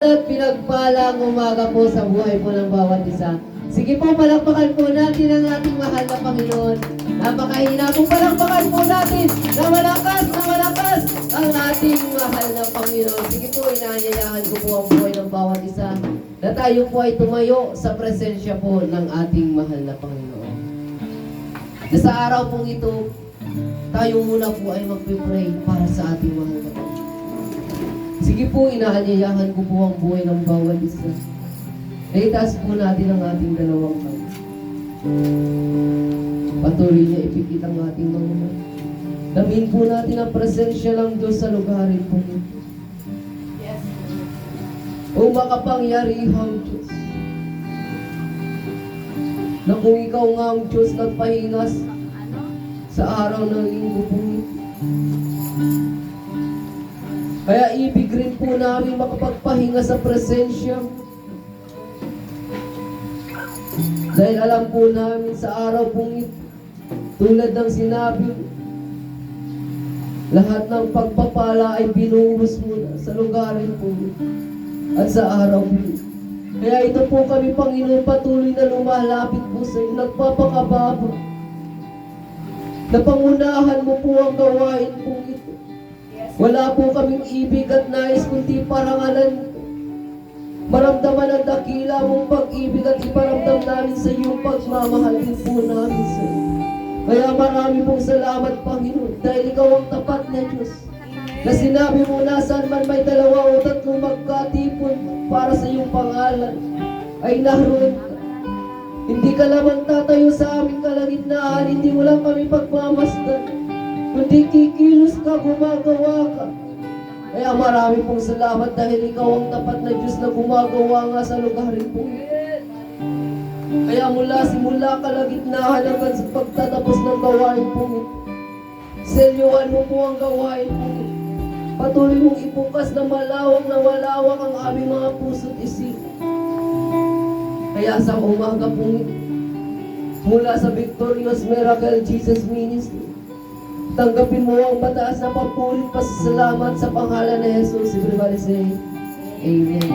At pinagpalang umaga po sa buhay po ng bawat isa. Sige po, palakpakan po natin ang ating mahal na Panginoon. Napakahina po, palakpakan po natin na malakas ang ating mahal na Panginoon. Sige po, inaanyayahan ko po ang buhay ng bawat isa na tayo po ay tumayo sa presensya po ng ating mahal na Panginoon. Na sa araw pong ito, tayo muna po ay magpipray para sa ating mahal na Panginoon. Sige po, inaanyayahan ko po ang buhay ng bawat isa. Naitaas po natin ang ating dalawang kamay. Patuloy niya ipikit ang ating mga mata. Damin po natin ang presensya ng Diyos sa lugarin po ito. Yes. O makapangyarihang Diyos, na kung ikaw nga ang Diyos nagpahingas sa araw ng linggo po ito. Kaya ibig rin po namin makapagpahinga sa presensya. Dahil alam po namin sa araw pong ito, tulad ng sinabi, lahat ng pagpapala ay binuhos mo na sa lugarin po ito at sa araw po ito. Kaya ito po kami, Panginoon, patuloy na lumalapit po sa iyo, nagpapakababa. Na pangunahan mo po ang gawain po ito. Wala po kaming ibig at nais kundi parangalan. Maramdaman ang dakila mong pag-ibig at iparamdam namin sa iyong pagmamahal din po namin sa iyo. Kaya marami pong salamat, Panginoon, dahil ikaw ang tapat na Diyos. Na sinabi mo na saan man may dalawa o tatlo magkatipon para sa iyong pangalan, ay naroon ka. Hindi ka lamang tatayo sa aming kalagitnaan, hindi mo lang kami pagmamasdan. Kundi kikilos ka, gumagawa ka. Kaya marami pong salamat dahil ikaw ang tapat na Diyos na gumagawa nga sa lugarin po. Kaya simula kalagitnaan hanggang sa pagtatapos ng gawain po. Selyuhan mo po ang gawain po. Patuloy mong ibukas na malawak ang aming mga puso't isip. Kaya sa umaga po, mula sa Victorious Miracle Jesus Ministry, tanggapin mo ang mataas na papulit pasasalamat sa pangalan ni Jesus. Everybody say, Amen.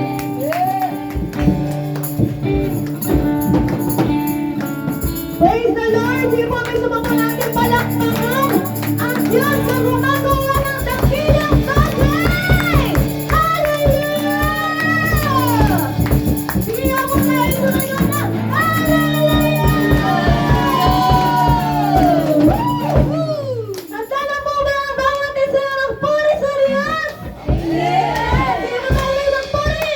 Praise the Lord! Sige po, may sumama natin palakpakan ang Diyos na gumagawa ng dakilang bagay! Hallelujah! Sige nga po na, ituloy nyo na! Hallelujah! Nandala po ba ang bawat isa ng puri sa Riyadh? Yes! Sige mo tayo ng puri!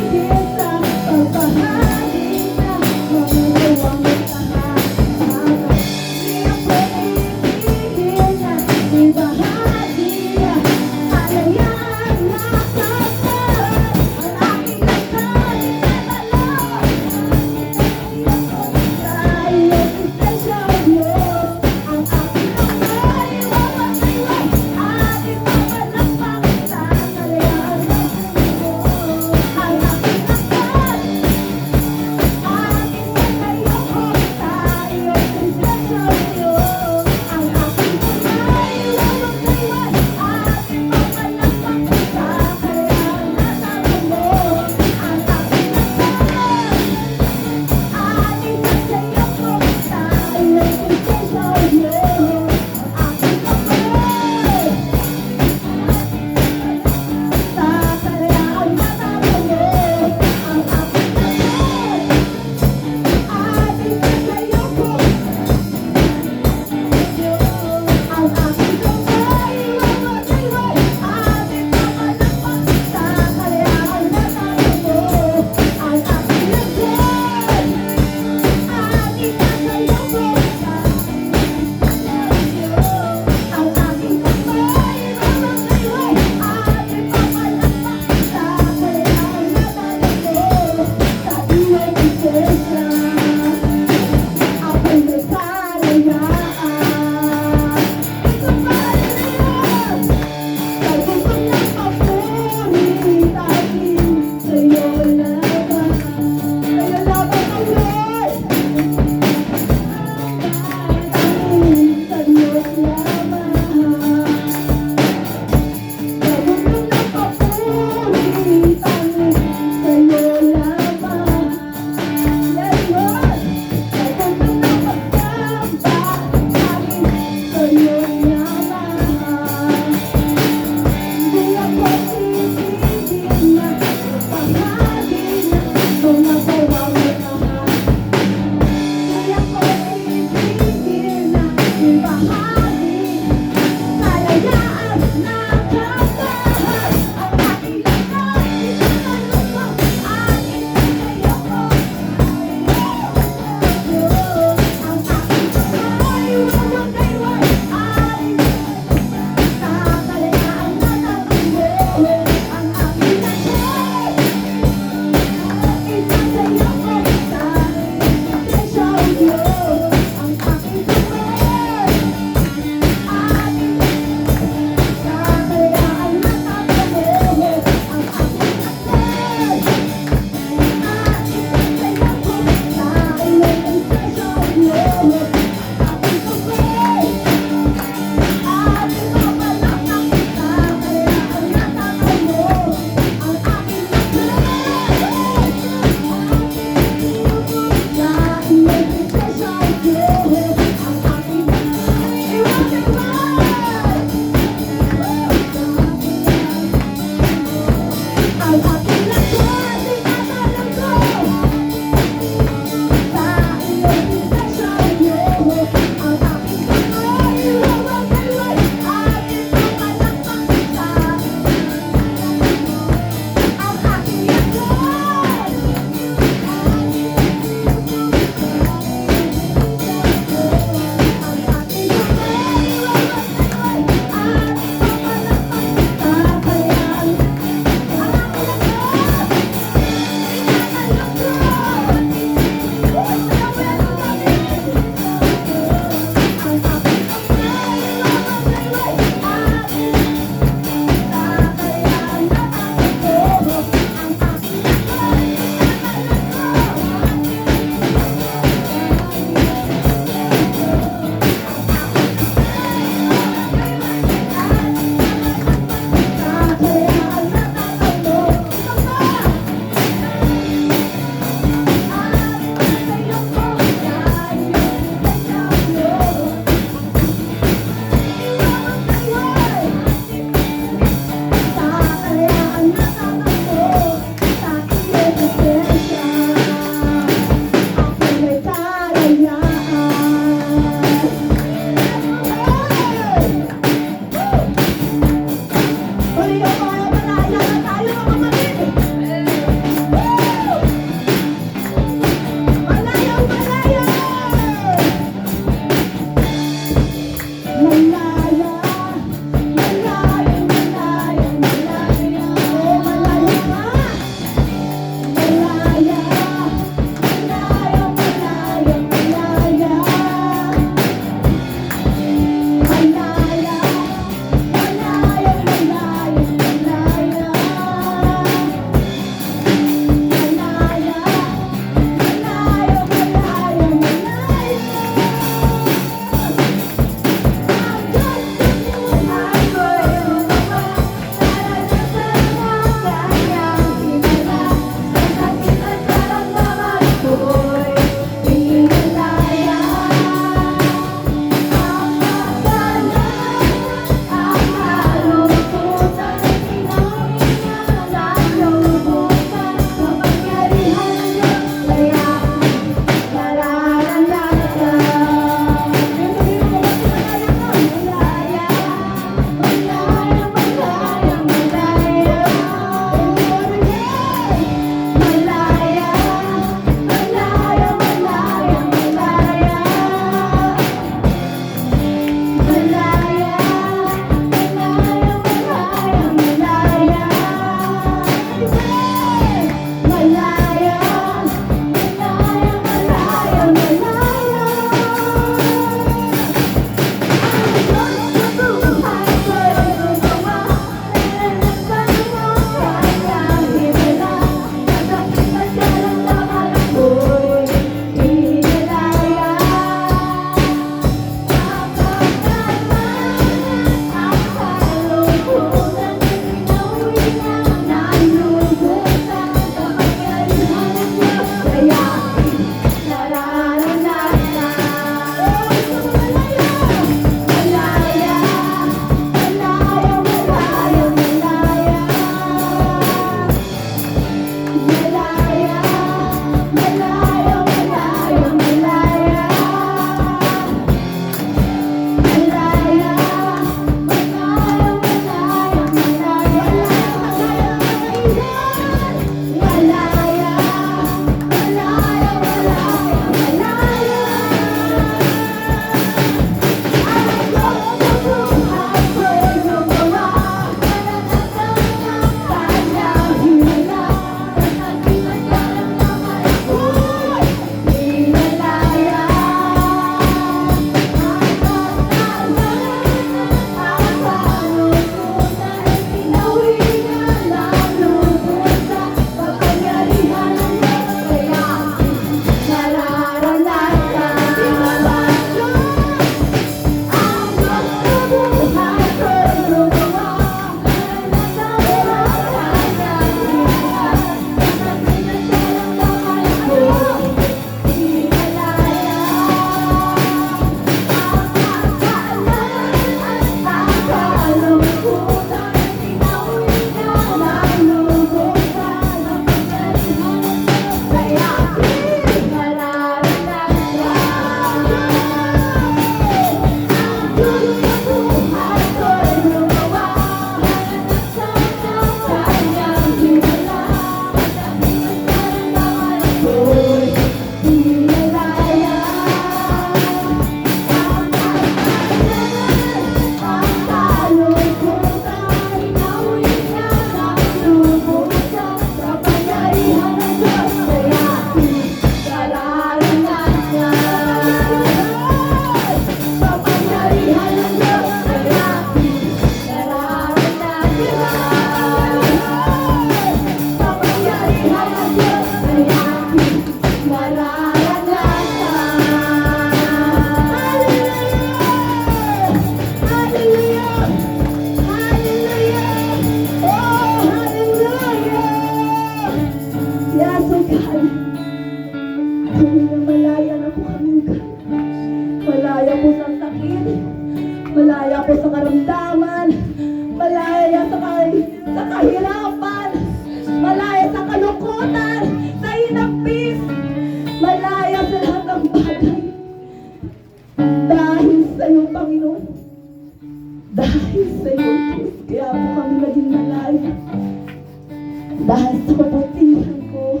Dahil sa kabutihan ko,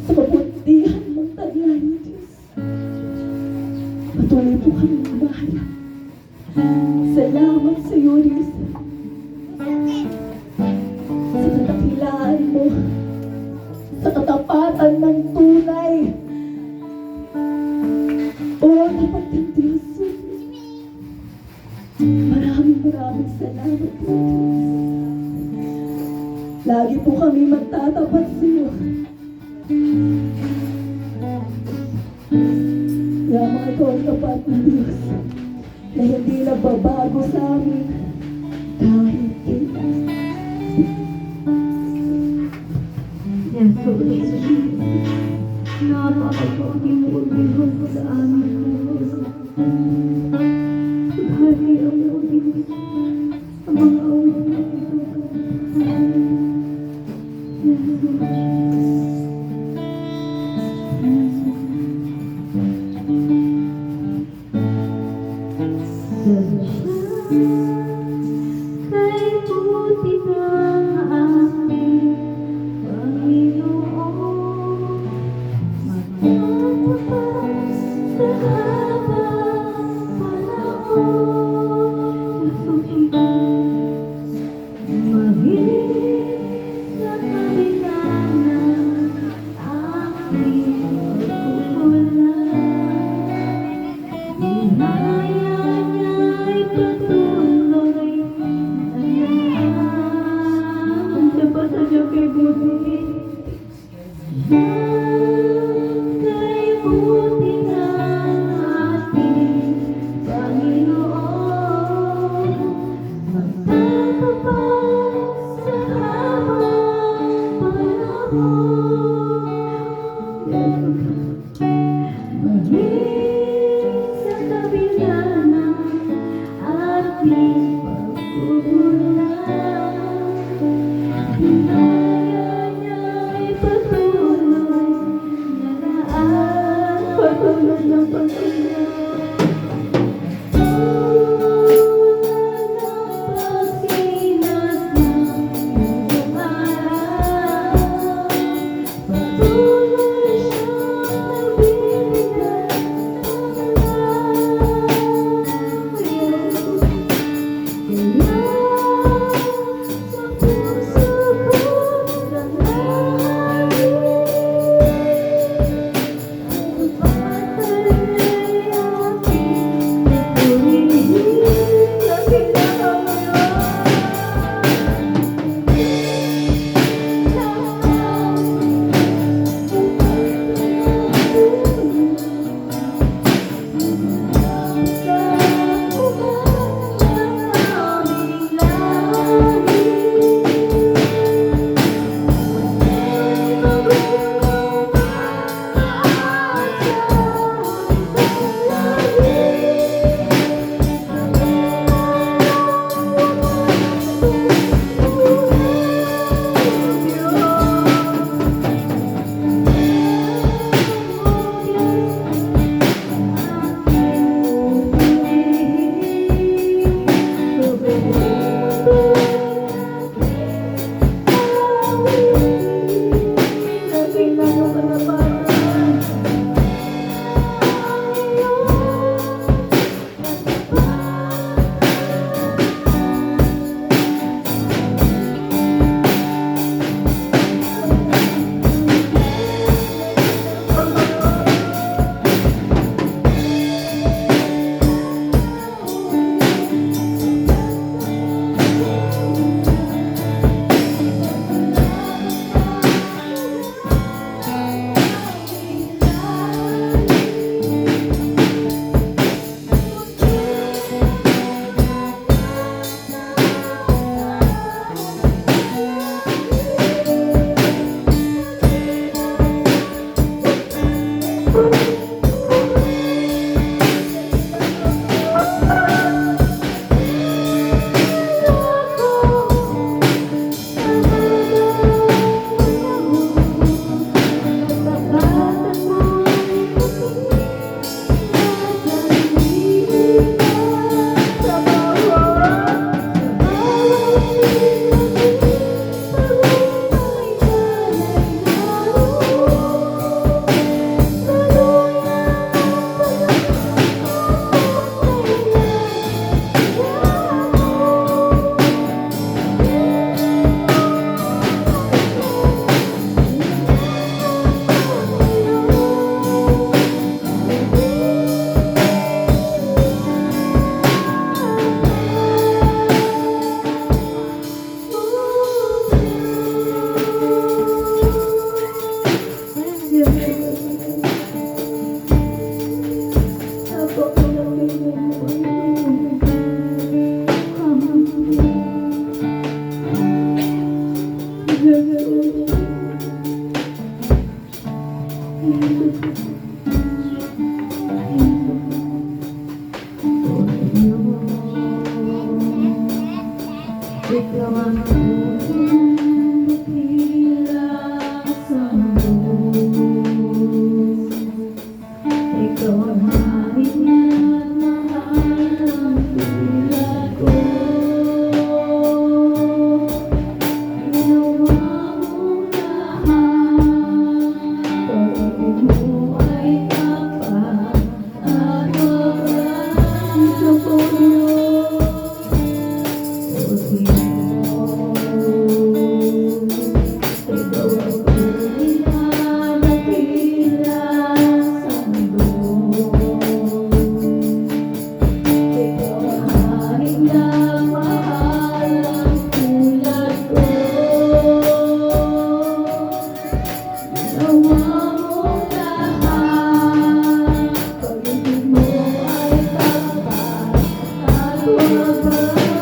sa kabutihan ng taglay ni Diyos, patuloy po kami bahala. Salamat sa iyo, Risa. Sa katakilaan mo, sa katapatan ng tunay. O kapatid Diyos, maraming salamat po, Diyos. Lagi po kami magtatapat sa iyo. Lamang ito ang tapat ng Diyos na hindi nagbabago sa amin kahit kailan. Jesus, napakapag-imulihan ko sa amin Diyos. Paghari ang mo Diyos sa mga awit na ito. Kay buti na aking Panginoon, magtatapos sa habang panahon. Mahigit sa kabila ng aking pagkukulang, hinaya niya'y patuloy ang dapat sa Diyos kay buti. Kay buti na ating Panginoon, magtatapos sa habang panahon. Mahigit sa kabila ng ating pagkukulang, hinaya niya'y patuloy na daan, patuloy ng pagkulang. Ikaw ang unang tila sa mundo. Ikaw ang mahal at mahal ang tulad ko. Ginawa mong lahat, pag-ibig mo ay tapat at walang kapulo. Ikaw ang unang tila sa mundo. Ikaw ang haring na mahal ang tulad ko. Ginawa mong lahat, pag-ibig mo ay tapat at walang kapulo.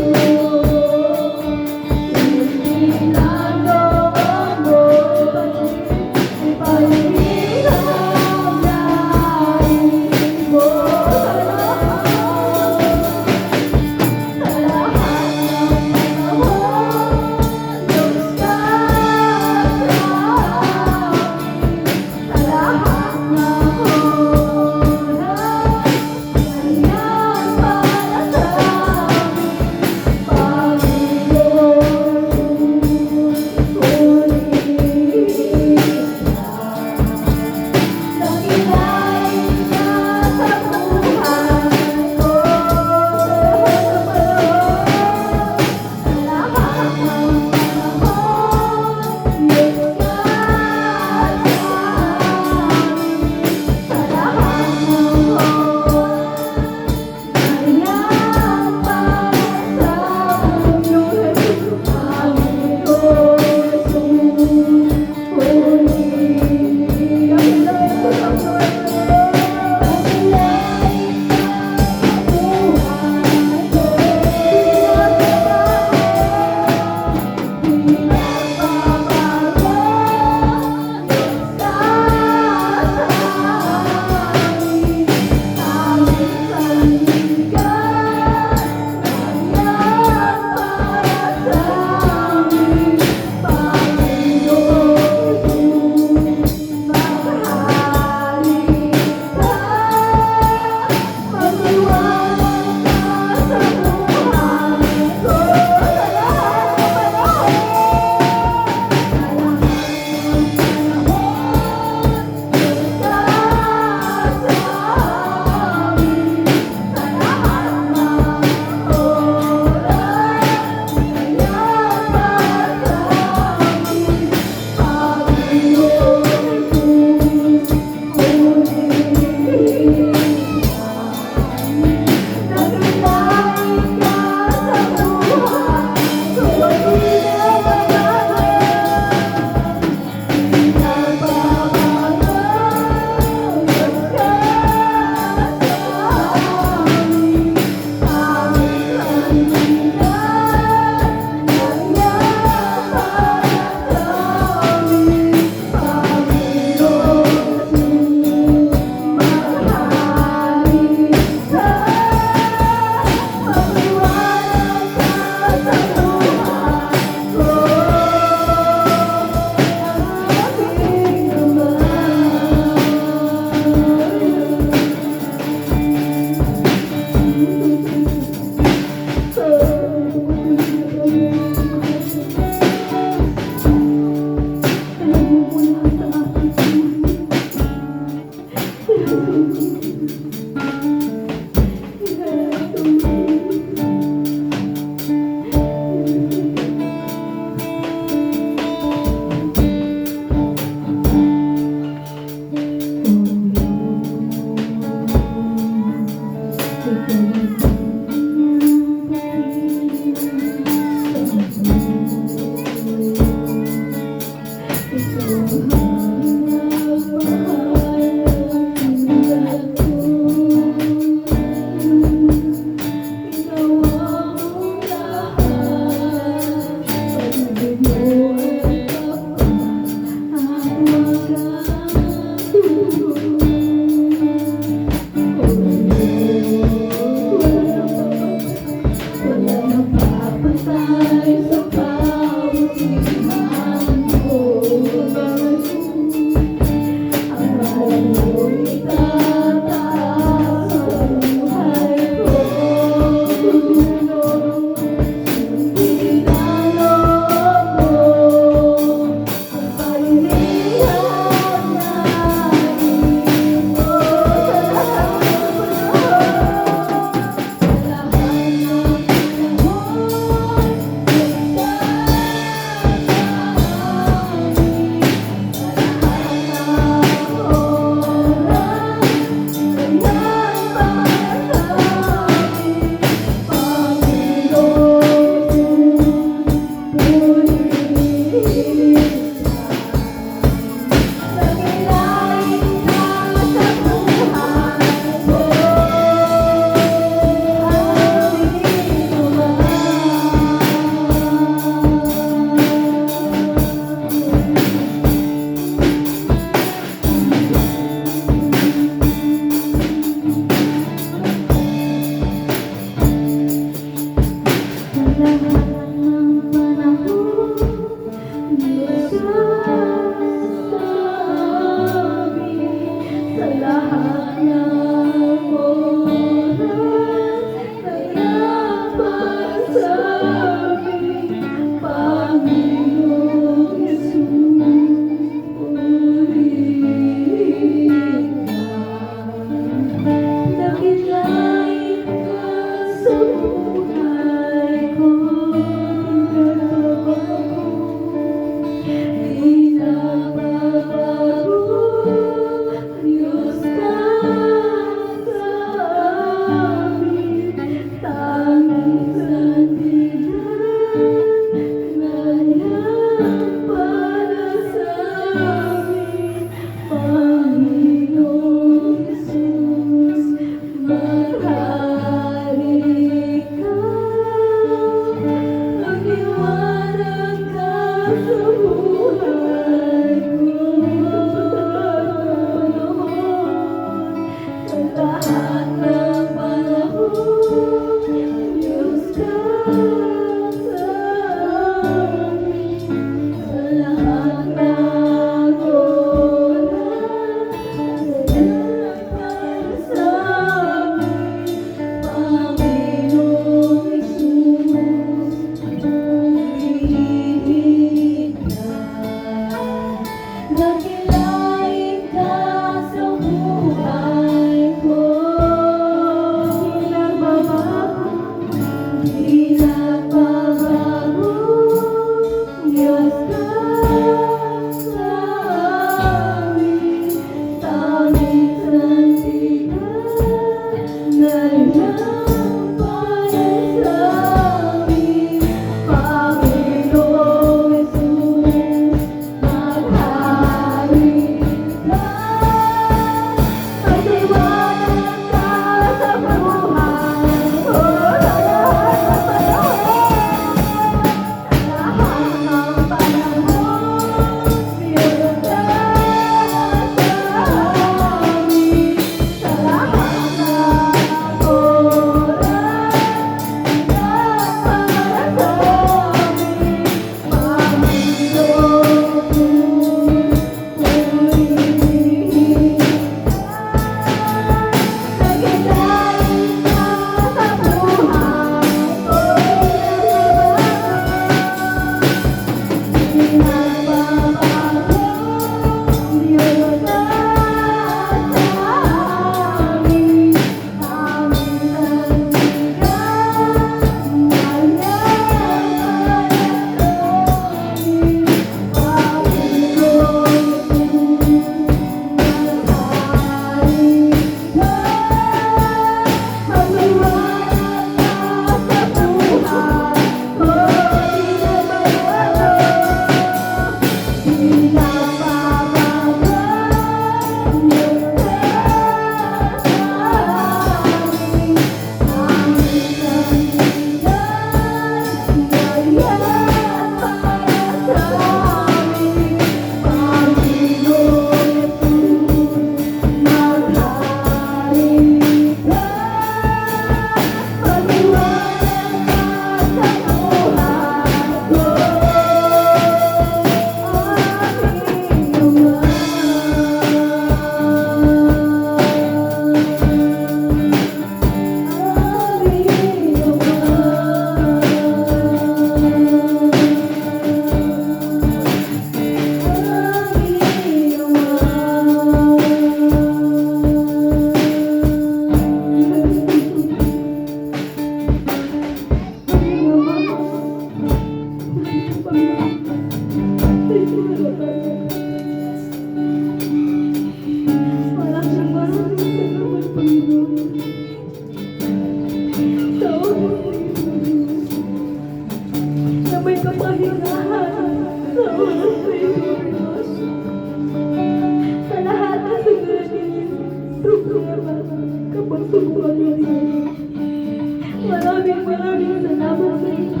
Maraming salamat sa inyo.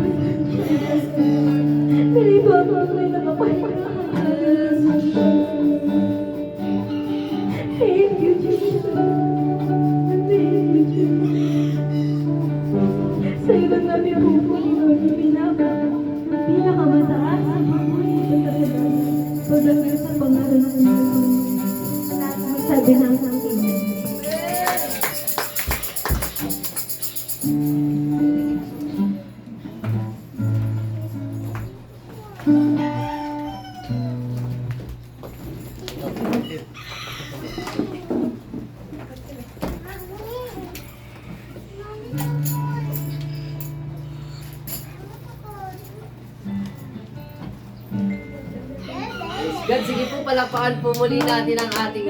Hindi po ako ako'y nakapagpapalala. Thank you, Jesus. Thank you, Jesus. Sa ibang namin po yung pinakamataas sa pagdating sa pangalan ng Diyos. Sabi ng Amen. God, sige po, palakpakan po muli natin ang ating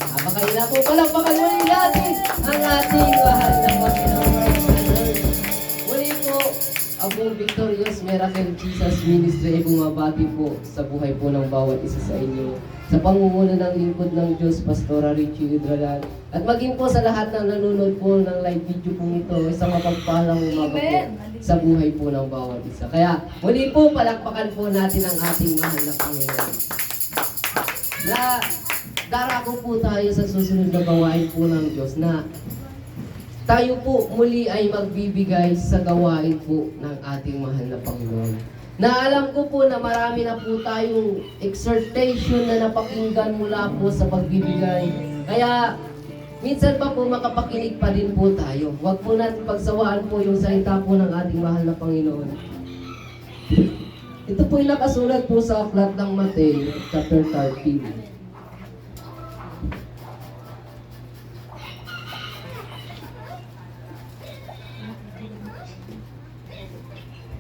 napakaila po, palakpakan muli natin ang ating mahal na Panginoon. Muli po, ang buong Victorious Miracle Jesus Ministry ay bumabati po sa buhay po ng bawat isa sa inyo. Sa pangunguna ng lingkod ng Diyos, Pastora Richie Hidralan. At maging po sa lahat ng nanonood po ng live video po ito, isang mapagpalang umaga po sa buhay po ng bawat isa. Kaya muli po, palakpakan po natin ang ating mahal na Panginoon. Na darako po tayo sa susunod na gawain po ng Diyos na tayo po muli ay magbibigay sa gawain po ng ating mahal na Panginoon. Na alam ko po na marami na po tayong exhortation na napakinggan mula po sa pagbibigay. Kaya minsan pa po makapakinig pa din po tayo. Huwag po natin pagsawaan po yung salita po ng ating mahal na Panginoon. Ito po yung nakasulat po sa aklat ng Mateo, chapter 13.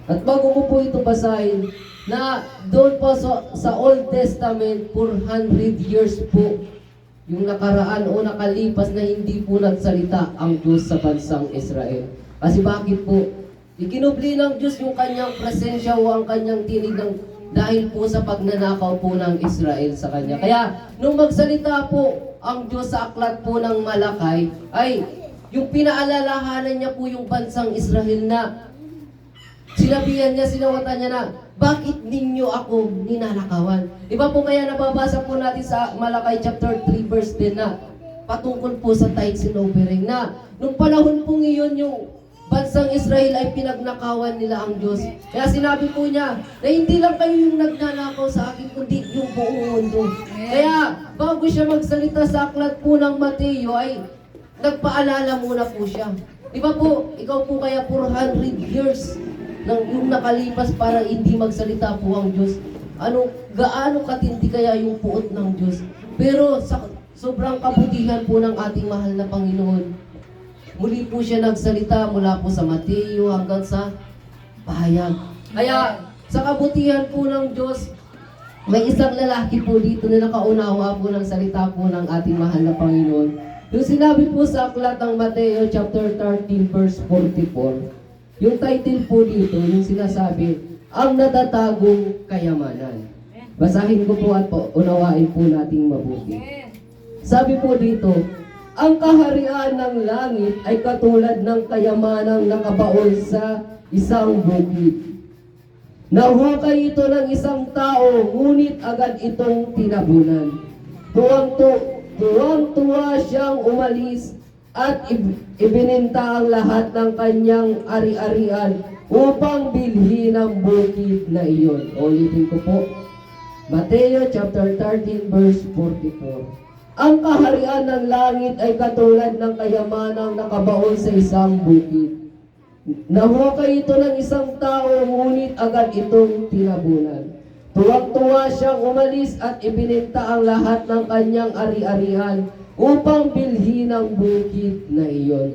At bago ko po ito basahin, na doon po sa Old Testament, 400 years po yung nakaraan o nakalipas na hindi po nagsalita ang Diyos sa bansang Israel. Kasi bakit po? Ikinubli ng Diyos yung kanyang presensya o ang kanyang tinig dahil po sa pagnanakaw po ng Israel sa kanya. Kaya nung magsalita po ang Diyos sa aklat po ng Malakay, ay yung pinaalalahanan niya po yung bansang Israel na sinabihan niya, sinawatan niya na, bakit ninyo ako ninanakawan? Diba po kaya nababasa po natin sa Malakay chapter 3 verse 10 na patungkol po sa tithes and offering na nung panahon po ngayon yung bansang Israel ay pinagnakawan nila ang Diyos. Kaya sinabi po niya na hindi lang kayo yung nagnanakaw sa akin, kundi yung buong mundo. Kaya bago siya magsalita sa aklat po ng Mateo ay nagpaalala muna po siya. Diba po, ikaw po kaya 400 years yung nakalipas para hindi magsalita po ang Diyos. Gaano katindi kaya yung puot ng Diyos. Pero sa sobrang kabutihan po ng ating mahal na Panginoon, muli po siya nagsalita mula po sa Mateo hanggang sa pahayag. Kaya sa kabutihan po ng Diyos, may isang lalaki po dito na nakaunawa po ng salita po ng ating mahal na Panginoon. Yung sinabi po sa aklat ng Mateo chapter 13 verse 44, yung title po dito, yung sinasabi, ang natatagong kayamanan. Basahin ko po at unawain po nating mabuti. Sabi po dito, ang kaharian ng langit ay katulad ng kayamanang nakabaon sa isang bukid. Nahukay ito ng isang tao, ngunit agad itong tinabunan. Tuwang-tuwa siyang umalis at ibininta ang lahat ng kanyang ari-arian upang bilhin ang bukid na iyon. Ulitin ko po. Mateo chapter 13 verse 44. Ang kaharian ng langit ay katulad ng kayamanang nakabaon sa isang bukid. Nahukay ito ng isang tao, ngunit agad itong tinabunan. Tuwang-tuwa siyang umalis at ibininta ang lahat ng kanyang ari-arian upang bilhin ang bukid na iyon.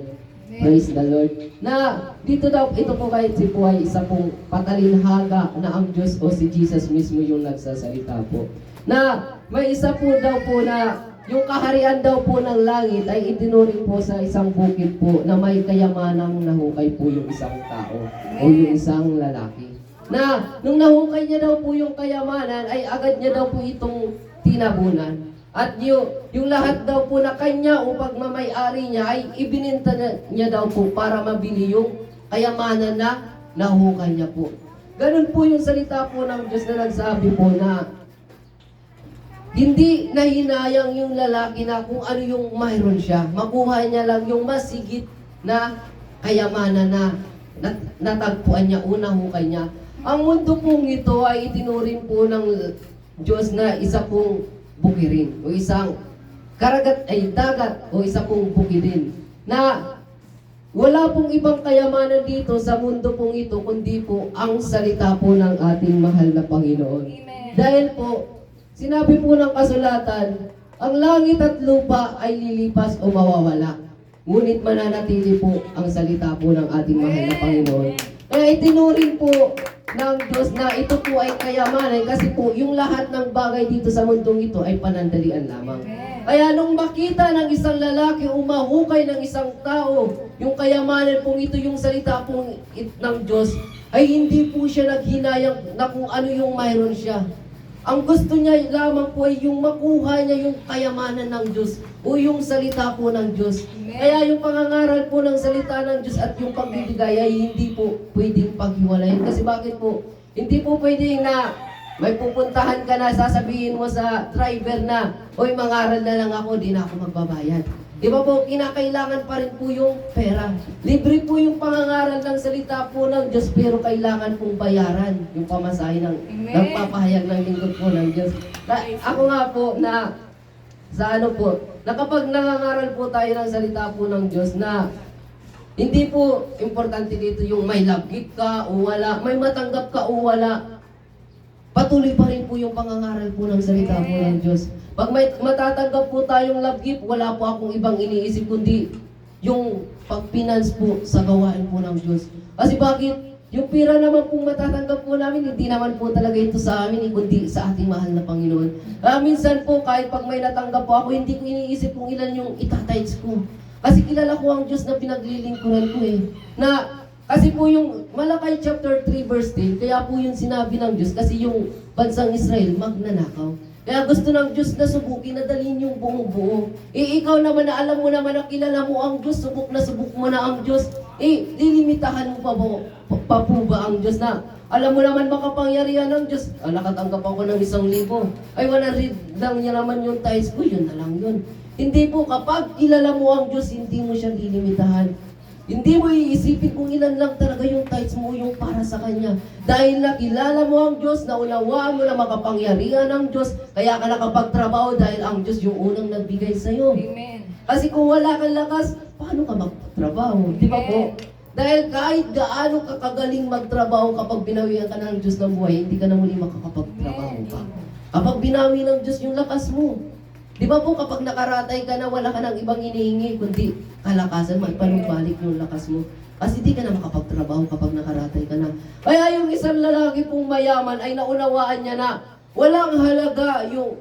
Praise the Lord. Na dito daw, ito po kahit si po ay isa pong patalinhaga na ang Diyos o si Jesus mismo yung nagsasalita po. Na may isa po daw po na yung kaharian daw po ng langit ay itinuring po sa isang bukid po na may kayamanang nahukay po yung isang tao o yung isang lalaki. Na nung nahukay niya daw po yung kayamanan ay agad niya daw po itong tinabunan. At yung lahat daw po na kanya o pagmamayari niya ay ibininta niya daw po para mabili yung kayamanan na nahukay niya po. Ganun po yung salita po ng Diyos na nagsabi po na hindi nahinayang yung lalaki na kung ano yung mayroon siya. Makuha niya lang yung mas higit na kayamanan na natagpuan niya, unang hukay niya. Ang mundo pong ito ay itinuring po ng Diyos na isa pong bukirin o isang dagat o isa pong bukidin na wala pong ibang kayamanan dito sa mundo pong ito kundi po ang salita po ng ating mahal na Panginoon. Amen. Dahil po, sinabi po ng kasulatan, ang langit at lupa ay lilipas o mawawala. Ngunit mananatili po ang salita po ng ating mahal na Panginoon. Kaya itinuring po ng Diyos na ito po ay kayamanan kasi po yung lahat ng bagay dito sa mundong ito ay panandalian lamang. Kaya nung makita ng isang lalaki umahukay ng isang tao, yung kayamanan pong ito, yung salita pong ng Diyos, ay hindi po siya naghinayang na kung ano yung mayroon siya. Ang gusto niya lamang po ay yung makuha niya yung kayamanan ng Diyos o yung salita po ng Diyos. Kaya yung pangangaral po ng salita ng Diyos at yung pagbibigay ay hindi po pwedeng paghiwalayin. Kasi bakit po? Hindi po pwedeng na may pupuntahan ka na, sasabihin mo sa driver na, "Oy, mangaral na lang ako, di na ako magbabayad." Di ba po, kinakailangan pa rin po yung pera. Libre po yung pangangaral ng salita po ng Diyos, pero kailangan pong bayaran yung pamasahe ng nagpapahayag ng lingkod po ng Diyos. Ako nga po na sa ano po, na kapag nangangaral po tayo ng salita po ng Diyos na hindi po importante dito yung may love gift ka o wala, may matanggap ka o wala, patuloy pa rin po yung pangangaral po ng salita po ng Diyos. Pag may matatanggap po tayong love gift, wala po akong ibang iniisip kundi yung pag-finance po sa gawain po ng Diyos. Kasi bakit? Yung pira naman pong matatanggap po namin, hindi naman po talaga ito sa amin, kundi sa ating mahal na Panginoon. Minsan po, kahit pag may natanggap po ako, hindi ko iniisip kung ilan yung itatides ko. Kasi kilala ko ang Diyos na pinaglilingkuran ko eh. Kasi po yung Malakay chapter 3 verse 10, kaya po yung sinabi ng Diyos, kasi yung bansang Israel magnanakaw. Kaya gusto ng Diyos na subukin na dalhin yung buong buo. Ikaw naman na alam mo naman na kilala mo ang Diyos, subok mo na ang Diyos. Lilimitahan mo pa po ba ang Diyos na alam mo naman makapangyarihan ng Diyos. Nakatanggap ako ng 1,000. Ay, 100 lang niya naman yung tithes ko, yun na lang yun. Hindi po, kapag kilala mo ang Diyos, hindi mo siya lilimitahan. Hindi mo iisipin kung ilan lang talaga yung tithes mo yung para sa Kanya. Dahil nakilala mo ang Diyos, naunawaan mo na makapangyarihan ng Diyos, kaya ka nakapagtrabaho dahil ang Diyos yung unang nagbigay sa'yo. Amen. Kasi kung wala kang lakas, paano ka magtrabaho? Di ba po? Dahil kahit gaano ka kagaling magtrabaho kapag binawian ka ng Diyos ng buhay, hindi ka na muli makakapagtrabaho pa. Kapag binawi ng Diyos yung lakas mo, di ba po kapag nakaratay ka na, wala ka ng ibang inihingi, kundi kalakasan, magpanumbalik yung lakas mo. Kasi di ka na makapagtrabaho kapag nakaratay ka na. Kaya yung isang lalaki pong mayaman ay naunawaan niya na walang halaga yung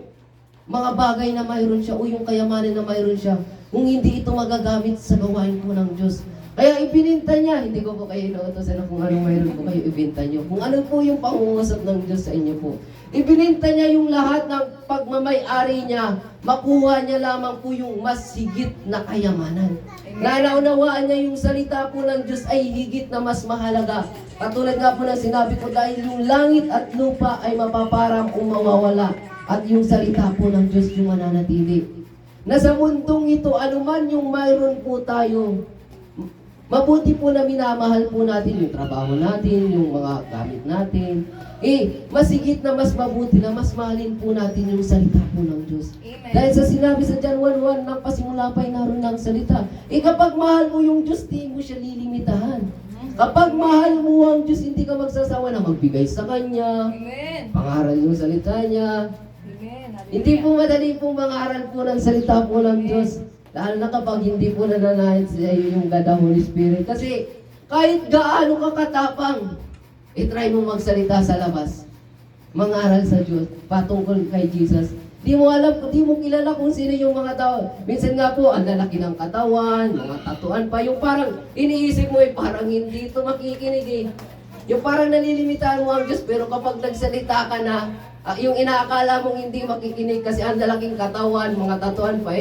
mga bagay na mayroon siya o yung kayamanan na mayroon siya kung hindi ito magagamit sa gawain po ng Diyos. Kaya ibininta niya, hindi ko po kayo inuutosan na kung anong mayroon po kayo ibinta niyo. Kung ano po yung pangungusap ng Diyos sa inyo po. Ibininta niya yung lahat ng pagmamay-ari niya, makuha niya lamang po yung mas higit na kayamanan. Naunawaan niya yung salita po ng Diyos ay higit na mas mahalaga. Katulad nga po ng sinabi ko, dahil yung langit at lupa ay mapaparang o mawawala at yung salita po ng Diyos yung mananatili. Na sa mundong ito, anuman yung mayroon po tayo, mabuti po na minamahal po natin yung trabaho natin, yung mga gamit natin. Mas higit na mas mabuti na mas mahalin po natin yung salita po ng Diyos. Amen. Dahil sa sinabi sa John 1:1, nang pasimula pa'y naroon ng salita. Kapag mahal mo yung Diyos, di mo siya lilimitahan. Kapag mahal mo ang Diyos, hindi ka magsasawa na magbigay sa Kanya, Amen. pangaral yung salita niya. Amen. Hindi po madali pong mangaral po ng salita po ng Diyos. Lalo na kapag hindi po nananahin sa iyo yung God the Holy Spirit. Kasi kahit gaano ka katapang, try mo magsalita sa labas. Mangaral sa Diyos, patungkol kay Jesus. Di mo alam, di mo kilala kung sino yung mga tao. Minsan nga po, ang lalaki ng katawan, mga tatuan pa. Yung parang iniisip mo, parang hindi ito makikinig eh. Yung parang nalilimitahan mo ang Diyos, pero kapag nagsalita ka na, yung inaakala mong hindi makikinig kasi ang lalaking katawan, mga tatuan pa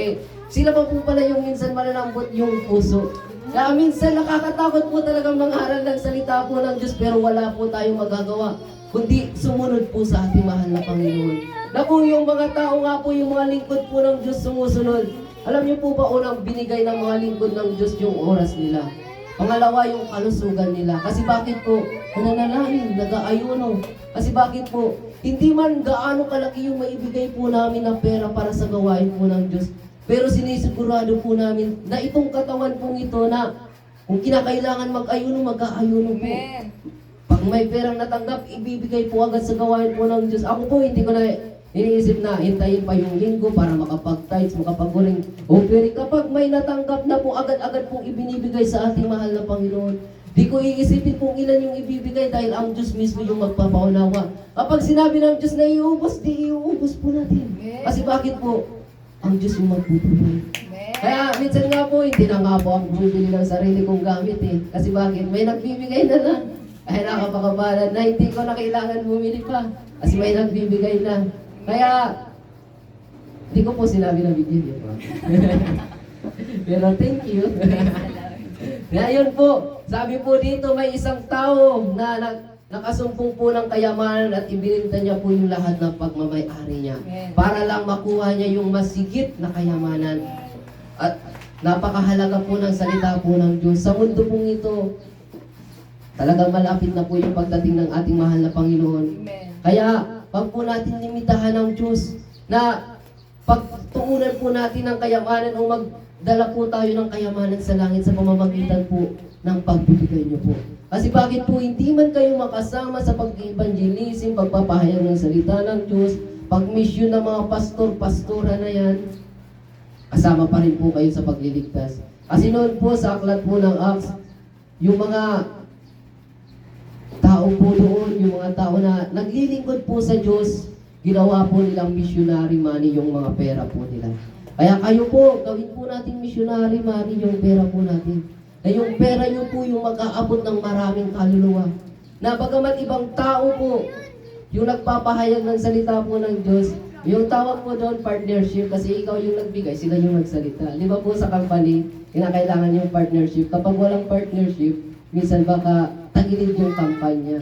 sila pa po pala yung minsan malalambot yung puso. Kaya minsan nakakatakot po talagang mangaral ng salita po ng Diyos pero wala po tayong magagawa kundi sumunod po sa ating mahal na Panginoon. Na kung yung mga tao nga po, yung mga lingkod po ng Diyos sumusunod, alam niyo po ba unang binigay ng mga lingkod ng Diyos yung oras nila? Pangalawa yung kalusugan nila. Kasi bakit po? Nananalangin, nag-aayuno. Kasi bakit po? Hindi man gaano kalaki yung maibigay po namin na pera para sa gawain po ng Diyos. Pero sinisigurado po namin na itong katawan pong ito na kung kinakailangan mag-ayuno, mag-aayuno po. Pag may perang natanggap, ibibigay po agad sa gawain po ng Diyos. Ako po, hindi ko na iniisip na hintayin pa yung linggo para makapag-tithes, makapag-uring. Pero kapag may natanggap na po, agad-agad pong ibinibigay sa ating mahal na Panginoon. Di ko iisipin kung ilan yung ibibigay dahil ang Diyos mismo yung magpapaunawa. Kapag sinabi ng Diyos na iubos, di iubos po natin. Kasi bakit po? Ang Diyos yung magpuprovide. Kaya minsan nga po, hindi na nga po ang bumibili ng sarili kong gamit Kasi bakit? May nagbibigay na lang. Kaya nakapakabalan na hindi ko na kailangan bumili pa. Kasi may nagbibigay na. Kaya, hindi ko po sinabi na bigyan yun. Pero thank you. Ngayon po, sabi po dito may isang tao na nakasumpong po ng kayamanan at ibininta niya po yung lahat ng pagmamay-ari niya. Para lang makuha niya yung masigit na kayamanan. At napakahalaga po ng salita po ng Diyos. Sa mundo pong ito, talagang malapit na po yung pagdating ng ating mahal na Panginoon. Kaya, wag po natin limitahan ng Diyos na pagtuunan po natin ng kayamanan o magdala po tayo ng kayamanan sa langit sa pamamagitan po ng pagbibigay niyo po. Kasi bakit po hindi man kayo makasama sa pag-evangelism, pagpapahayag ng salita ng Diyos, pag-mission ng mga pastor, pastora na yan, kasama pa rin po kayo sa pagliligtas. Kasi noon po sa aklat po ng Acts, yung mga tao po doon, yung mga tao na naglilingkod po sa Diyos, ginawa po nilang missionary money yung mga pera po nila. Kaya kayo po, gawin po natin missionary money yung pera po natin. Na yung pera nyo po yung mag-aabot ng maraming kaluluwa. Na bagamat ibang tao po, yung nagpapahayag ng salita po ng Diyos, yung tawag po doon partnership kasi ikaw yung nagbigay, sila yung nagsalita. Di ba po sa company, kinakailangan yung partnership. Kapag walang partnership, minsan baka tagilid yung kampanya.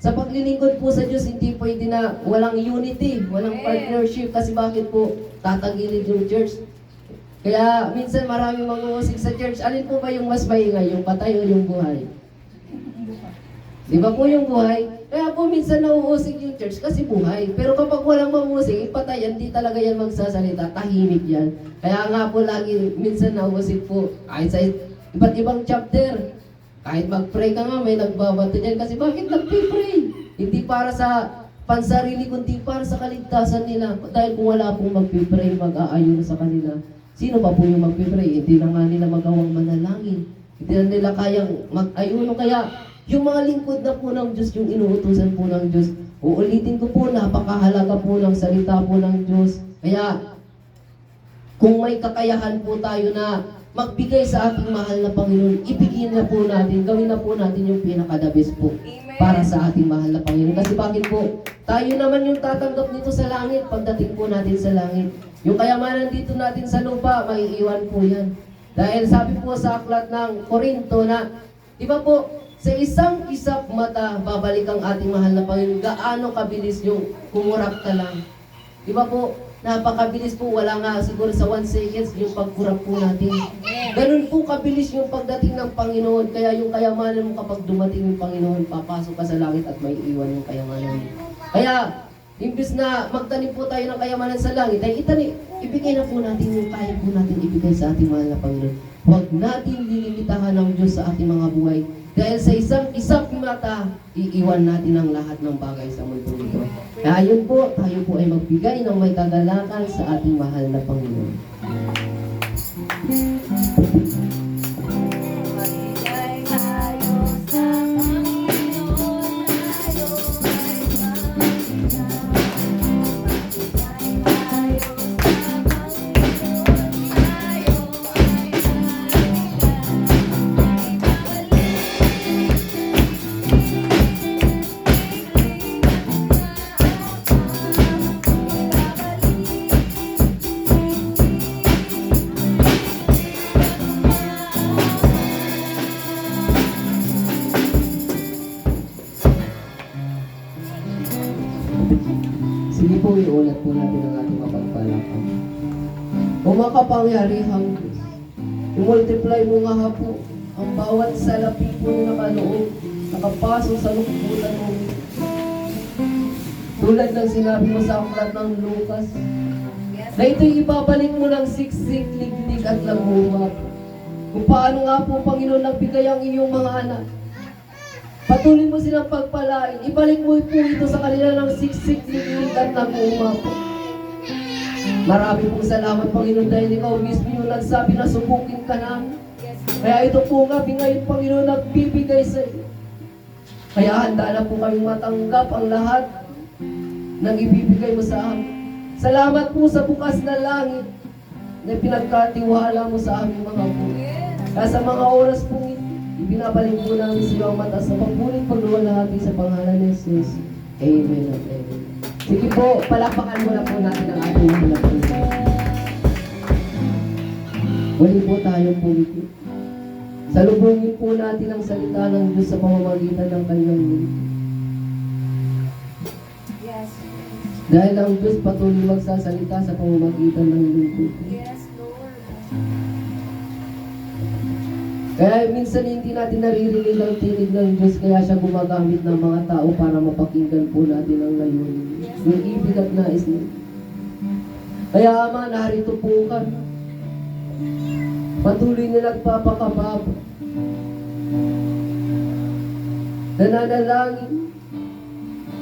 Sa paglilingkod po sa Diyos, hindi pwede na walang unity, walang partnership. Kasi bakit po tatagilid yung church? Kaya minsan maraming manguusig sa church. Alin po ba yung mas maingay, yung patay o yung buhay? Di ba po yung buhay? Kaya po minsan nauusig yung church kasi buhay. Pero kapag walang mamusig, patay, hindi talaga yan magsasalita, tahimik yan. Kaya nga po lagi, minsan nauusig po, kahit sa iba't ibang chapter, kahit mag-pray ka nga, may nagbabato dyan. Kasi bakit nag-pray? Hindi para sa pansarili, kundi para sa kaligtasan nila. Dahil kung wala pong mag-pray, mag-aayon sa kanila, sino pa po yung mag-pray? Hindi na nga nila magawang manalangin. Hindi na nila kayang mag-ayuno. Kaya yung mga lingkod na po ng Diyos, yung inuutusan po ng Diyos, uulitin ko po, napakahalaga po ng salita po ng Diyos. Kaya, kung may kakayahan po tayo na magbigay sa ating mahal na Panginoon, ibigin na po natin, gawin na po natin yung pinaka-the best po para sa ating mahal na Panginoon. Kasi bakit po? Tayo naman yung tatanggap nito sa langit pagdating po natin sa langit. Yung kayamanan dito natin sa lupa, maiiwan po yan. Dahil sabi po sa aklat ng Korinto na, di ba po, sa isang isap mata, babalik ang ating mahal na Panginoon. Gaano kabilis yung kumurap ka lang. Di ba po, napakabilis po, wala nga siguro sa 1 seconds yung pagkurap po natin. Ganun po kabilis yung pagdating ng Panginoon. Kaya yung kayamanan mo kapag dumating yung Panginoon, papasok ka sa langit at may iwan yung kayamanan mo. Kaya, imbis na magtanim po tayo ng kayamanan sa langit, ay ibigay na po natin yung kaya po natin ibigay sa ating mahal na Panginoon. Huwag natin lilimitahan ng Diyos sa ating mga buhay. Dahil sa isang mata, iiwan natin ang lahat ng bagay sa mundo ito. Kaya yun po, tayo po ay magbigay ng may kagalakan sa ating mahal na Panginoon. po natin ang ating mapagpalakang. O makapangyarihang Diyos, i-multiply mo nga po ang bawat salapi po na nakaloob, nakapasok sa lukbutan mo. Tulad ng sinabi mo sa aklat ng Lucas, na ito'y ibabalik mo ng siksik, liglig at lagumap. Kung paano nga po, Panginoon, nagbigay ang iyong mga anak. Patuloy mo silang pagpalain. Ibalik mo po ito sa kanila ng siksik, liglig at lagumap. Marami pong salamat, Panginoon, dahil ikaw mismo yung nagsabi na subukin ka namin. Kaya ito po kami ngayon, Panginoon, nagbibigay sa iyo. Kaya handa na po kayong matanggap ang lahat ng ibibigay mo sa amin. Salamat po sa bukas na langit na pinagkatiwala mo sa aming mga buhay. Kaya sa mga oras po ito, ibinabalik po namin sa iyo ang mata sa pagbulit pagluwalhati sa pangalan ni Jesus. Amen at amen. Sige po, palakpakan muna po natin ang ating mga po. Wali po tayong pumiti. Salubungin po natin ang salita ng Diyos sa pamamagitan ng kanyang lingkod. Yes. Dahil ang Diyos patuloy magsasalita sa pamamagitan ng lingkod. Yes, Lord. Kaya minsan hindi natin naririnig ang tinig ng Diyos, kaya siya gumagamit ng mga tao para mapakinggan po natin ang layunin. Yung ibig at nais niya. Kaya Ama, narito po kami. Patuloy na nagpapakababa. Nananalangin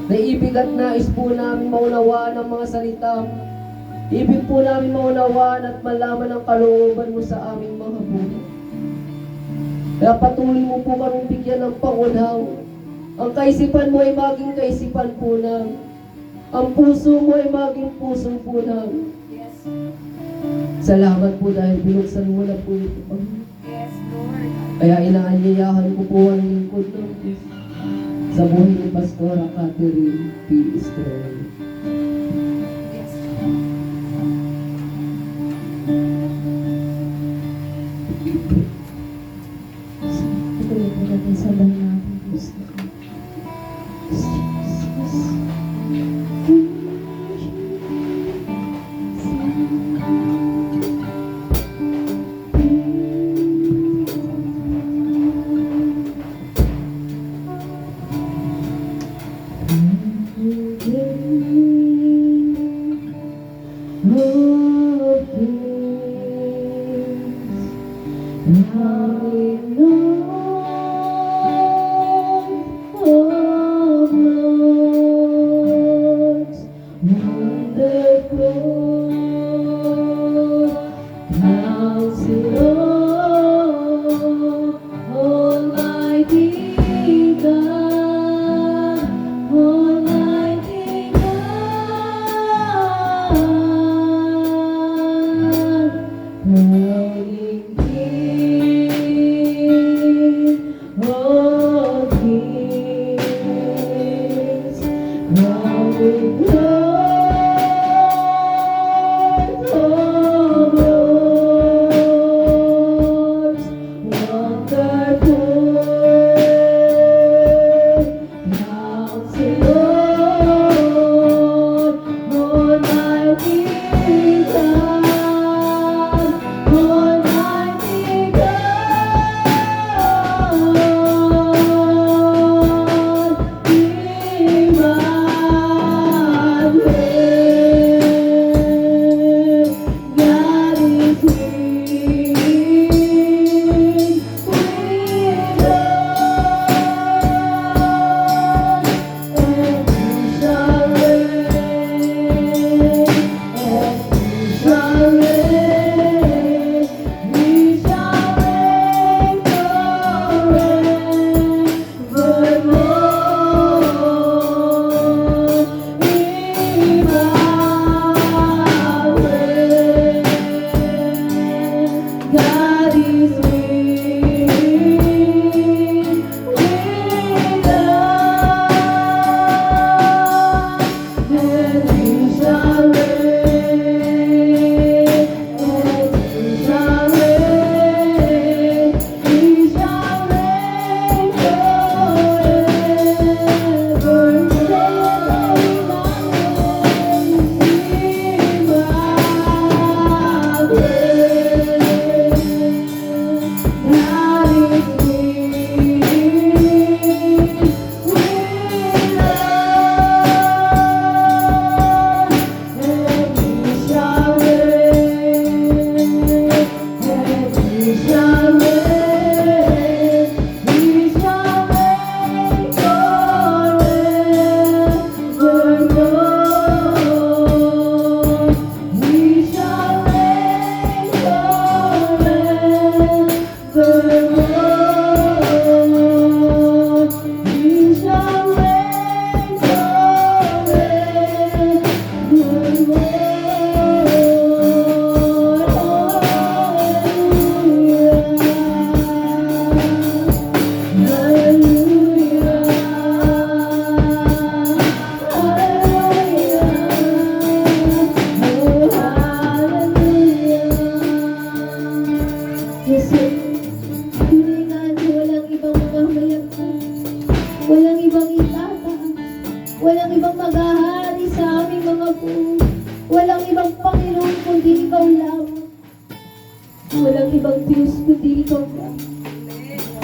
na ibig at nais po namin maunawaan ang mga salita mo. Ibig po namin maunawaan at malaman ang kalooban mo sa aming mga buhay. Kaya patuloy mo po kaming bigyan ng pangunaw. Ang kaisipan mo ay maging kaisipan po namin. Ang puso mo ay maging puso po namin. Yes. Salamat po dahil binuksan mo na po ito. Yes, Lord. Kaya inaanyayahan ko po ang lingkod ng Diyos sa buhay ni Pastora Catherine P. Estrella. Yes. Ito yung pinagay sa banal ng Gusto ko.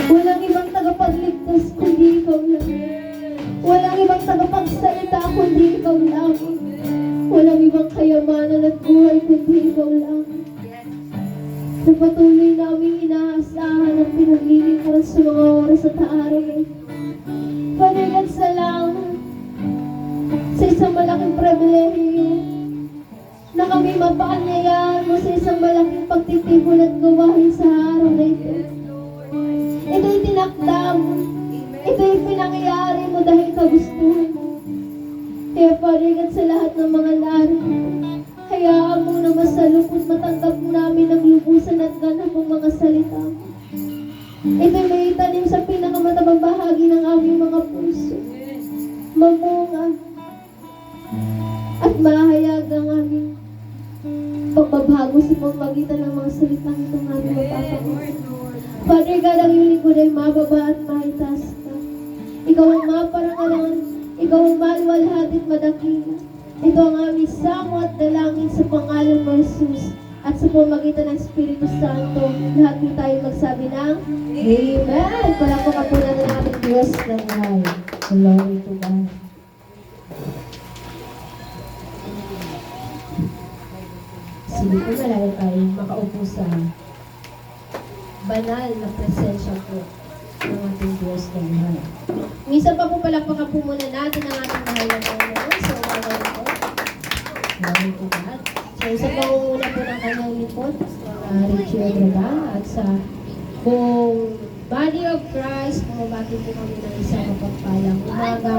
Walang ibang tagapagligtas kundi ikaw lang. Walang ibang tagapagsalita kundi ikaw lang. Walang ibang kayamanan at buhay kundi ikaw lang. Na patuloy namin inaasahan ang pinaglilingkuran sa mga oras at araw na ito. Father God, salamat sa isang malaking pribilehiyo na kami mapaanyayaan mo sa isang malaking pagtitipon at gawain sa araw na ito. Ito'y tinakda mo. Ito'y pinangyayari mo dahil kagustuhan mo. Kaya Father God, sa lahat ng mga narito, hayaan mo na masalukot matanggap namin ang lubusan at ganap ang mga salita mo. Ito'y may itanim sa pinakamatabang bahagi ng aming mga puso. Mamunga at mahayag ang aming pagbabago sa pamagitan ng mga salitang itong aming mapapakita. Father God, ang iyong lingkod ay mababa at maitaas ka. Ikaw ang maparangalan, ikaw ang maluwalhati at madakila. Ito ang aming samo at dalangin sa pangalan mo, Jesus. At sa pamagitan ng Espiritu Santo, lahat po tayo magsabi ng Amen! Palakpakan po natin ang ating Diyos ng buhay. Glory to God. Sige po na lang tayo makaupo sa banal na presensya po ng ating Diyos ng buhay. Minsan pa po palakpakan po muna natin ang ating mahal na Panginoon sa umaga na po. Glory to God. So, sa pangunguna po ng kanyang lipot, Richie Odraga, at sa buong Body of Christ, pumabati po kami ng isang mapagpalang umaga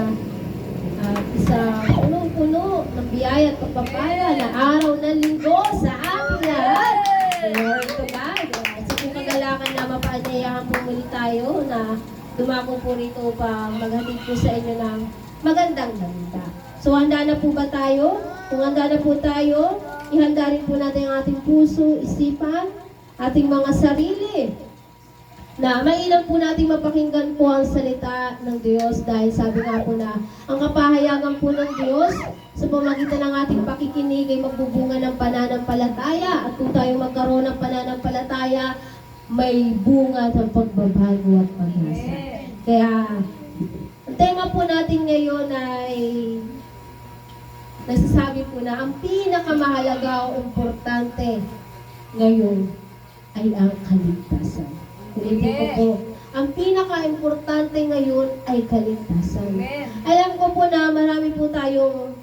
at isang punong-puno ng biyaya at pagpapala na araw ng linggo sa ating lahat. Glory to God. At sa pong kagalakan na mapaanyayahan po muli tayo na dumako po rito pa maghatid po sa inyo ng magandang balita. So, handa na po ba tayo? Kung handa na po tayo, ihanda rin po natin ang ating puso, isipan, ating mga sarili. Na mainam po natin mapakinggan po ang salita ng Diyos dahil sabi nga po na ang kapahayagan po ng Diyos sa pamagitan ng ating pakikinig ay magbubunga ng pananampalataya at kung tayo magkaroon ng pananampalataya, may bunga ng pagbabago at pag-asa. Kaya, ang tema po natin ngayon ay nagsasabi po na ang pinakamahalaga o importante ngayon ay ang kaligtasan. Ulitin ko po, ang pinaka-importante ngayon ay kaligtasan. Alam ko po na marami po tayong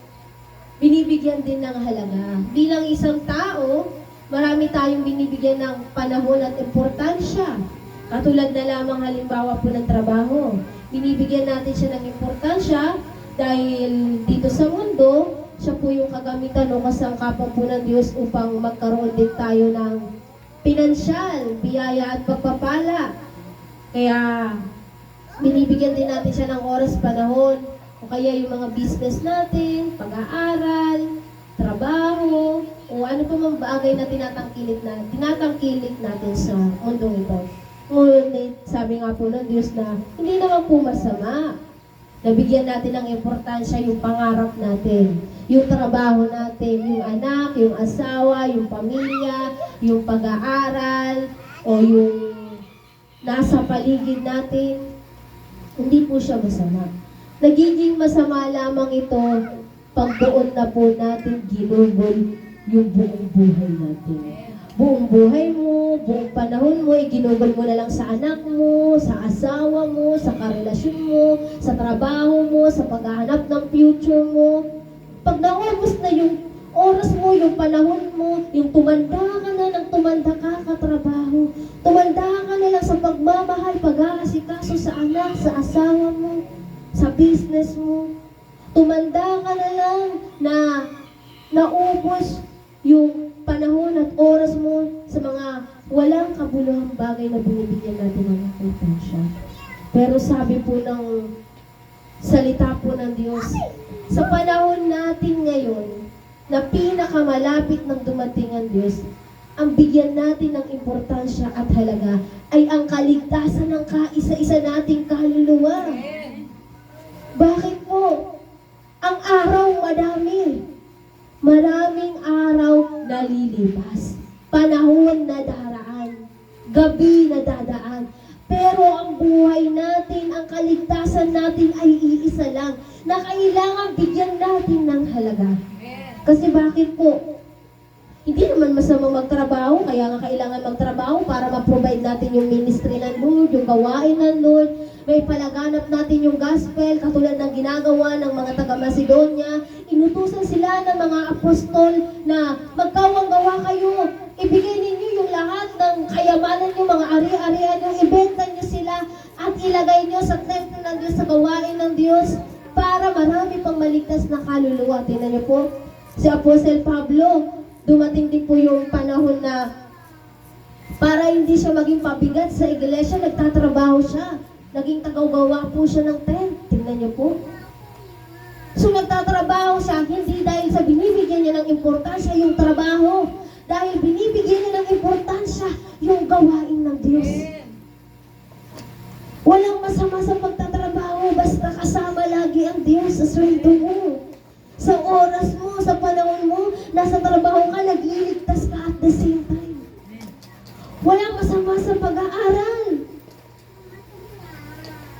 binibigyan din ng halaga. Bilang isang tao, marami tayong binibigyan ng panahon at importansya. Katulad na lamang halimbawa po ng trabaho. Binibigyan natin siya ng importansya dahil dito sa mundo, siya po yung kagamitan o kasangkapan po ng Diyos upang magkaroon din tayo ng pinansyal, biyaya at pagpapala. Kaya, binibigyan din natin siya ng oras, panahon, o kaya yung mga business natin, pag-aaral, trabaho, o ano pa mang bagay na tinatangkilik natin sa mundong ito. Ngunit, sabi nga po ng Diyos na hindi naman po masama. Nabigyan natin ng importansya yung pangarap natin, yung trabaho natin, yung anak, yung asawa, yung pamilya, yung pag-aaral, o yung nasa paligid natin. Hindi po siya masama. Nagiging masama lamang ito pag doon na po natin ginugol yung buong buhay natin. Buong buhay mo, buong panahon mo, iginugol mo na lang sa anak mo, sa asawa mo, sa karelasyon mo, sa trabaho mo, sa paghahanap ng future mo. Pag naubos na yung oras mo, yung panahon mo, yung tumanda ka na ng tumanda ka katrabaho, tumanda ka na lang sa pagmamahal, pag-aasikaso sa anak, sa asawa mo, sa business mo, tumanda ka na lang na naubos yung panahon at oras mo sa mga walang kabuluhang bagay na binibigyan natin ng importansya. Pero sabi po ng salita po ng Diyos, sa panahon natin ngayon, na pinakamalapit ng dumating ang Diyos, ang bigyan natin ng importansya at halaga ay ang kaligtasan ng kaisa-isa nating kaluluwa. Bakit po? Ang araw madami. Maraming araw na lilipas, panahon na daraan, gabi na dadaan. Pero ang buhay natin, ang kaligtasan natin ay iisa lang na kailangan bigyan natin ng halaga. Kasi bakit po? Hindi naman masamang magtrabaho, kaya nga kailangan magtrabaho para ma-provide natin yung ministry ng Lord, yung gawain ng Lord. May palaganap natin yung gospel, katulad ng ginagawa ng mga taga-Macedonia. Inutusan sila ng mga apostol na magkawang gawa kayo. Ibigay ninyo yung lahat ng kayamanan nyo, mga ari-arian nyo, ibenta nyo sila at ilagay nyo sa templo ng Diyos, sa gawain ng Diyos para marami pang maligtas na kaluluwa. Tingnan nyo po, si Apostle Pablo, dumating din po yung panahon na para hindi siya maging pabigat sa iglesia, nagtatrabaho siya. Naging tagagawa po siya ng tent. Tingnan niyo po. So nagtatrabaho siya, hindi dahil sa binibigyan niya ng importansya yung trabaho, dahil binibigyan niya ng importansya yung gawain ng Diyos. Walang masama sa pagtatrabaho, basta kasama lagi ang Diyos sa sweldo mo. Sa oras mo, sa panahon mo, nasa trabaho ka, nagliligtas ka at the same time. Walang masama sa pag-aaral.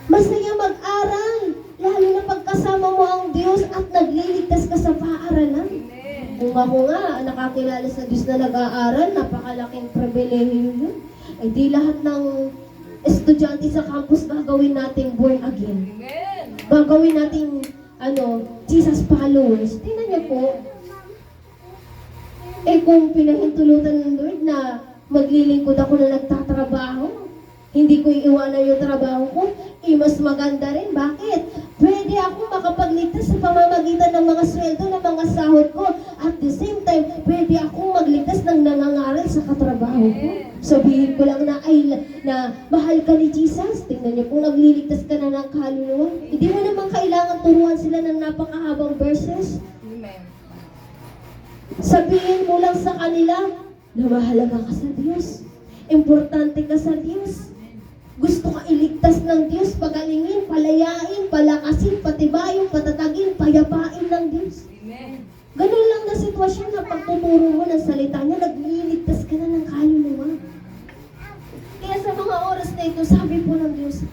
Masaya mag-aral, lalo na pagkasama mo ang Diyos at nagliligtas ka sa paaralan. Kung ako nga, nakakilala sa Diyos na nag-aaral, napakalaking pribilehiyo yun. Ay di lahat ng estudyante sa campus gagawin nating born again. Gagawin nating Jesus followers. Tingnan niyo po, kung pinahintulutan ng Lord na maglilingkod ako na nagtatrabaho, hindi ko iiwanan yung trabaho ko, mas maganda rin. Bakit? Pwede ako makapagligtas sa pamamagitan ng mga sweldo, ng mga sahod ko. At the same time, pwede akong magligtas ng nangangaral sa katrabaho ko. Sabihin ko lang na mahal ka ni Jesus. Tingnan niyo kung nagliligtas ka na ng kaluluwa. Hindi mo naman kailangan turuan sila ng napakahabang verses. Sabihin mo lang sa kanila na mahalaga ka sa Diyos. Importante ka sa Diyos. Gusto ka iligtas ng Diyos, pagalingin, palayain, palakasin, patibayin, patatagin, payapain ng Diyos. Amen. Ganun lang na sitwasyon na pagtuturo mo ng salita niya, nagliligtas ka na ng kaluluwa. Kaya sa mga oras na ito, sabi po ng Diyos,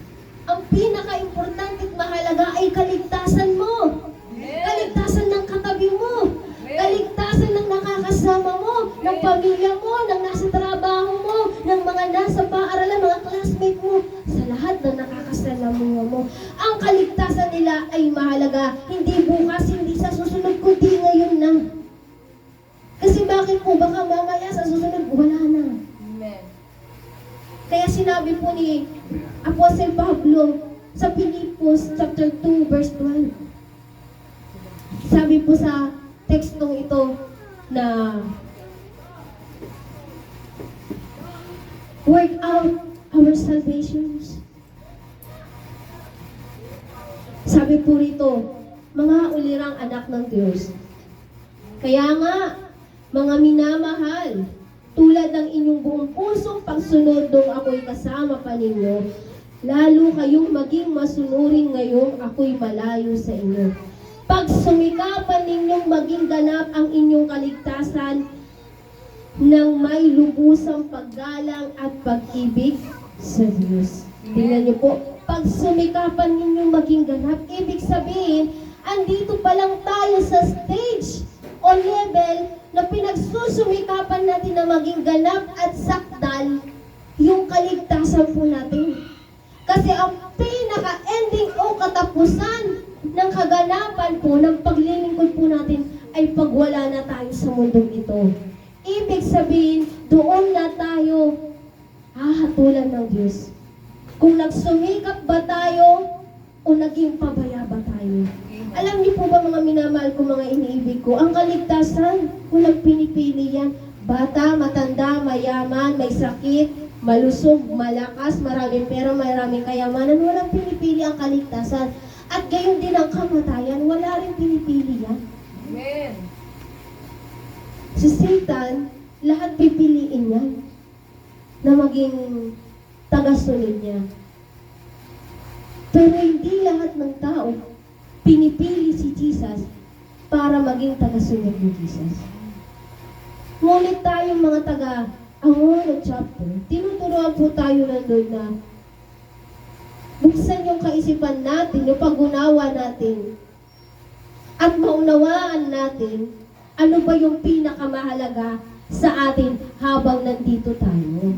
ang pinaka-importante at mahalaga ay kaligtasan mo. Kaligtasan ng katabi mo. Kaligtasan ng nakakasama mo, ng pamilya mo, ng nasa trabaho mo, ng mga nasa paaralan, mga classmate mo, sa lahat ng nakakasalamuha mo. Ang kaligtasan nila ay mahalaga, hindi bukas, hindi sa susunod, kundi ngayon na. Kasi bakit po, baka mamaya sa susunod, wala na. Amen. Kaya sinabi po ni Apostle Pablo sa Pilipos chapter 2 verse 12. Sabi po sa tekstong ito na work out our salvations. Sabi po rito, mga ulirang anak ng Diyos. Kaya nga, mga minamahal, tulad ng inyong buong pusong pagsunod nung ako'y kasama pa ninyo, lalo kayong maging masunurin ngayong ako'y malayo sa inyo. Pag sumikapan ninyong maging ganap ang inyong kaligtasan ng may lubusang paggalang at pag-ibig sa Diyos. Tingnan niyo po, pag sumikapan ninyong maging ganap, ibig sabihin, andito pa lang tayo sa stage o level na pinagsusumikapan natin na maging ganap at sakdal yung kaligtasan po natin. Kasi ang pinaka-ending o katapusan ng kaganapan po, ng paglilingkod po natin ay pagwala na tayo sa mundong ito. Ibig sabihin, doon na tayo hahatulan ng Diyos. Kung nagsumikap ba tayo o naging pabaya ba tayo? Alam niyo po ba mga minamahal ko, mga iniibig ko, ang kaligtasan, walang pinipili yan. Bata, matanda, mayaman, may sakit, malusog, malakas, maraming pera, maraming kayamanan, walang pinipili ang kaligtasan. At gayon din ang kamatayan, wala rin pinipili yan. Amen. Si Satan, lahat pipiliin yan na maging tagasunod niya. Pero hindi lahat ng tao pinipili si Jesus para maging tagasunod ni Jesus. Ngunit tayong mga taga-Angono chapter, tinuturuan po tayo ng Lord na buksan yung kaisipan natin, yung pag-unawa natin, at maunawaan natin ano ba yung pinakamahalaga sa atin habang nandito tayo.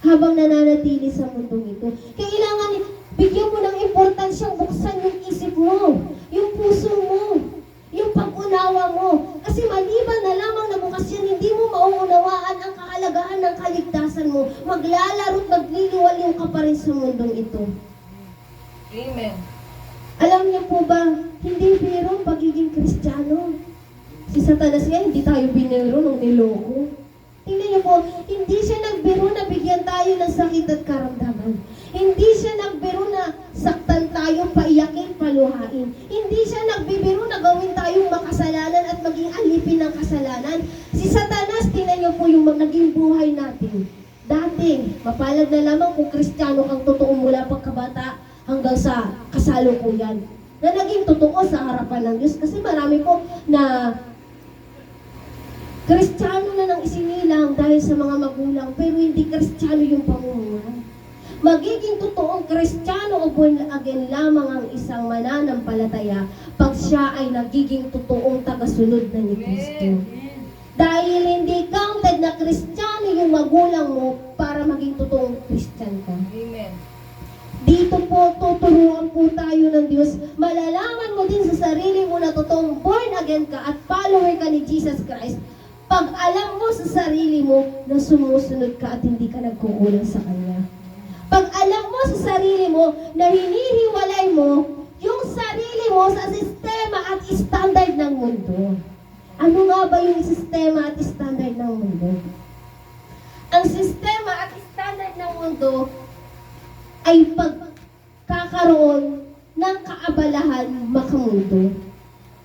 Habang nananatili sa mundong ito. Kailangan bigyan mo ng importansyang buksan yung isip mo, yung puso mo, yung pag-unawa mo. Kasi maliban na lamang na bukas yan, hindi mo mauunawaan ang kahalagahan ng kaligtasan mo. Maglalaro't magliliwaliw ka pa rin sa mundong ito. Amen. Alam niyo po ba, hindi biro ang pagiging Kristiyano. Si Satanas nga, hindi tayo biniro nung niloko. Tingnan niyo po, hindi siya nagbiro na bigyan tayo ng sakit at karamdaman. Hindi siya nagbiro na saktan tayo, paiyakin, paluhain. Hindi siya nagbibiro na gawin tayong makasalanan at maging alipin ng kasalanan. Si Satanas, tingnan niyo po yung naging buhay natin. Dati, mapalad na lamang kung Kristiyano kang totoo mula pagkabata hanggang sa kasalukuyan. Na naging totoo sa harapan ng Diyos. Kasi marami po na Kristiyano na nang isinilang dahil sa mga magulang, pero hindi Kristiyano yung pamumuhay. Magiging totoong Kristiyano o born again lamang ang isang mananampalataya pag siya ay nagiging totoong tagasunod na ni Kristo. Dahil hindi counted na Kristiyano yung magulang mo para maging totoong Kristyan ka. Amen. Dito po, tuturuan po tayo ng Diyos. Malalaman mo din sa sarili mo na totoong born again ka at follower ka ni Jesus Christ. Pag alam mo sa sarili mo na sumusunod ka at hindi ka nagkukulang sa Kanya. Pag alam mo sa sarili mo na hinihiwalay mo yung sarili mo sa sistema at standard ng mundo. Ano nga ba yung sistema at standard ng mundo? Ang sistema at standard ng mundo ay pagkakaroon ng kaabalahan makamundo.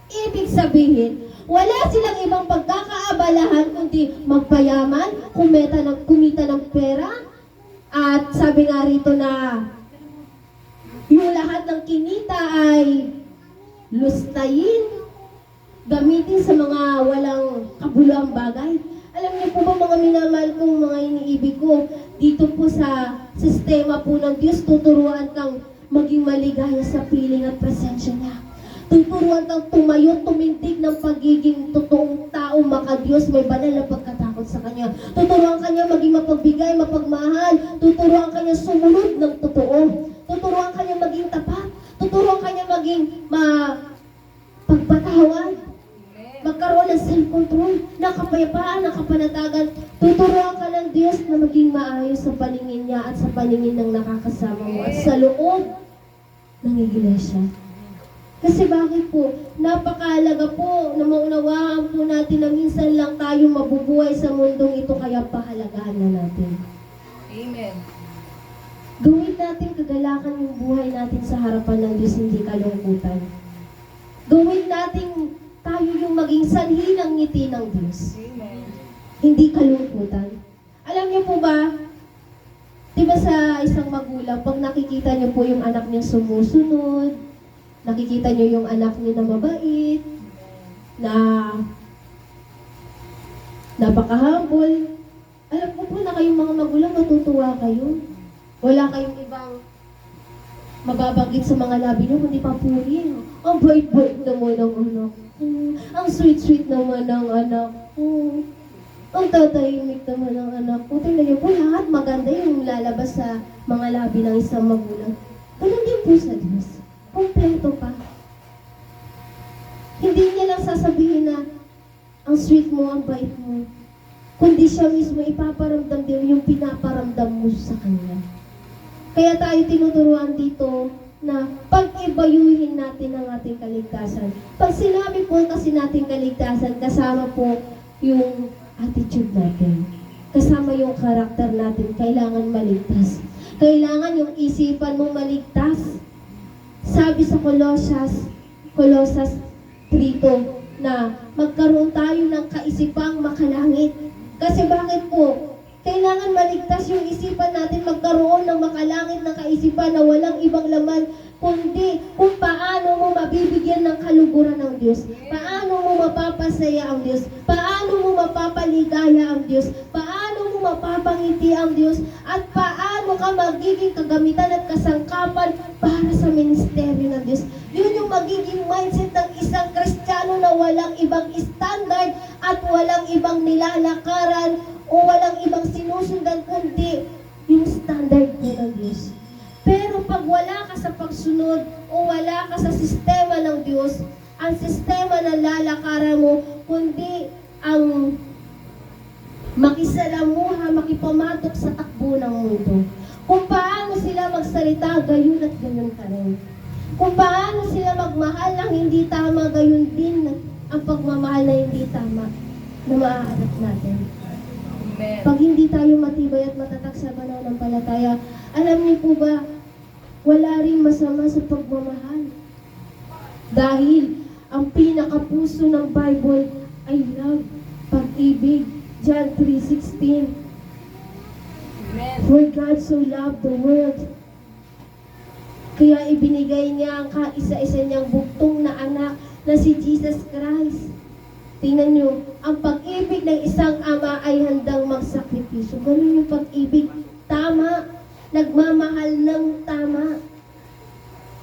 Ibig sabihin, wala silang ibang pagkakaabalahan kundi magpayaman, kumita ng pera, at sabi nga rito na yung lahat ng kinita ay lustayin, gamitin sa mga walang kabuluhang bagay. Alam niyo po ba mga minamahal kong mga iniibig ko, dito po sa sistema po ng Diyos, tuturuan kang maging maligaya sa piling at presensya niya. Tuturuan kang tumayo, tumindig ng pagiging totoong tao, maka-Diyos, may banal na pagkatakot sa Kanya. Tuturuan Kanya maging mapagbigay, mapagmahal. Tuturuan Kanya sumunod ng totoo. Tuturuan Kanya maging tapat. Tuturuan Kanya maging pagpatawad. Magkaroon ng self-control, ng kapayapaan, ng kapanatagan. Tuturuan ka ng Diyos na maging maayos sa paningin niya at sa paningin ng nakakasama mo at sa loob ng iglesia. Kasi bakit po? Napakahalaga po na maunawaan po natin na minsan lang tayo mabubuhay sa mundong ito, kaya pahalagahan na natin. Amen. Gawin natin kagalakan yung buhay natin sa harapan ng Diyos, hindi kalungkutan. Gawin natin tayo yung maging sanhi ng ngiti ng Diyos. Amen. Hindi kalungkutan. Alam niyo po ba, di ba sa isang magulang, pag nakikita niyo po yung anak niya sumusunod, nakikita niyo yung anak niya na mabait, na napaka-humble, alam ko po na kayong mga magulang matutuwa kayo. Wala kayong ibang mababanggit sa mga labi niyo, kundi papuri. Ang bait-bait naman ng anak ko. Ang sweet-sweet naman ng anak ko. Ang tatahimik naman ng anak ko. Tingnan niyo po, lahat maganda yung lalabas sa mga labi ng isang magulang. Ganun din po sa Diyos. Kompleto pa. Hindi niya lang sasabihin na ang sweet mo, ang bait mo. Kundi siya mismo ipaparamdam din yung pinaparamdam mo sa Kanya. Kaya tayo tinuturuan dito na pag-ibayuhin natin ang ating kaligtasan. Pag sinabi po kasi natin kaligtasan, kasama po yung attitude natin. Kasama yung karakter natin. Kailangan maligtas. Kailangan yung isipan mo maligtas. Sabi sa Colossus 3 na magkaroon tayo ng kaisipang makalangit. Kasi bakit po? Kailangan maligtas yung isipan natin, magkaroon ng makalangit na kaisipan na walang ibang laman, kundi kung paano mo mabibigyan ng kaluguran ng Diyos, paano mo mapapasaya ang Diyos, paano mo mapapaligaya ang Diyos, paano mo mapapangiti ang Diyos, at paano ka magiging kagamitan at kasangkapan para sa ministeryo ng Diyos. Yun yung magiging mindset ng isang Kristiyano na walang ibang standard at walang ibang nilalakaran o walang ibang sinusundan kundi yung standard po ng Diyos. Pero pag wala ka sa pagsunod o wala ka sa sistema ng Diyos, ang sistema na lalakaran mo, kundi ang makisalamuha, makipamatok sa takbo ng mundo. Kung paano sila magsalita, gayon at gayon ka rin. Kung paano sila magmahal ng hindi tama, gayon din ang pagmamahal na hindi tama na maaarap natin. Pag hindi tayo matibay at matatag sa pananampalataya, alam niyo po ba, wala rin masama sa pagmamahal. Dahil ang pinakapuso ng Bible ay love, pag-ibig. John 3:16. For God so loved the world. Kaya ibinigay niya ang kaisa-isa niyang bugtong na anak na si Jesus Christ. Tingnan niyo, ang pag-ibig ng isang ama ay handang magsakripisyo. Ganun yung pag-ibig. Tama. Nagmamahal ng tama.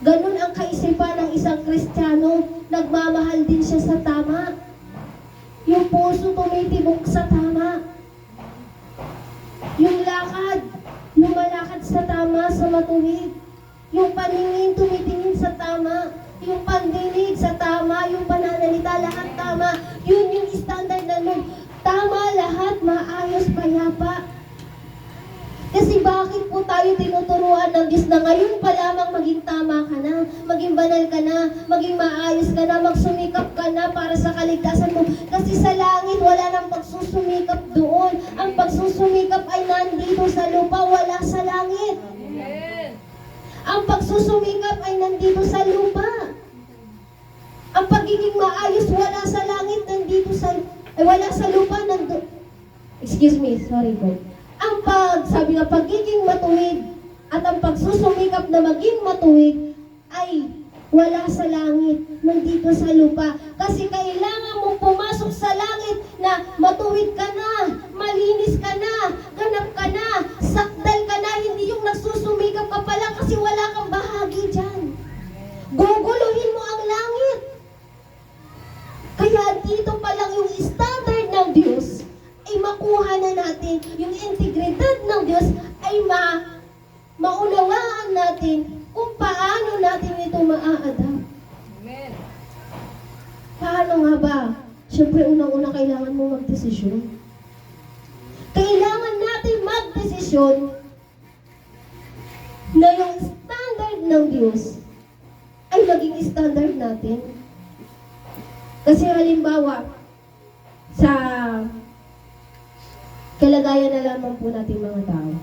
Ganun ang kaisipan ng isang Kristiyano. Nagmamahal din siya sa tama. Yung puso tumitibok sa tama. Yung lakad, lumalakad sa tama, sa matuwid. Yung paningin, tumitingin sa tama. Yung pandinig sa tama, yung pananalita, lahat tama. Yun yung standard na nun. Tama lahat, maayos, payapa. Kasi bakit po tayo tinuturuan ng Diyos na ngayon pa lamang maging tama ka na, maging banal ka na, maging maayos ka na, magsumikap ka na para sa kaligtasan mo. Kasi sa langit, wala nang pagsusumikap doon. Ang pagsusumikap ay nandito sa lupa, wala sa langit. Ang pagsusumikap ay nandito sa lupa. Ang pagiging maayos, wala sa langit, nandito sa, wala sa lupa, nandito. Excuse me, sorry po. Sabi nga, pagiging matuwid at ang pagsusumikap na maging matuwid ay wala sa langit, nandito sa lupa. Kasi kailangan mong pumasok sa langit na matuwid ka na, malinis ka na, ganap ka na, sakdal ka na, hindi yung nagsusumikap ka pa lang kasi wala kang bahagi dyan. Guguluhin mo ang langit. Kaya dito pa lang yung standard ng Diyos ay makuha na natin, yung integridad ng Diyos ay maunawaan natin kung paano natin ito maa-adapt. Amen. Paano nga ba? Siyempre, unang-una kailangan mo magdesisyon. Kailangan natin magdesisyon na yung standard ng Diyos ay maging standard natin. Kasi halimbawa, sa kalagayan na lamang po natin mga tao.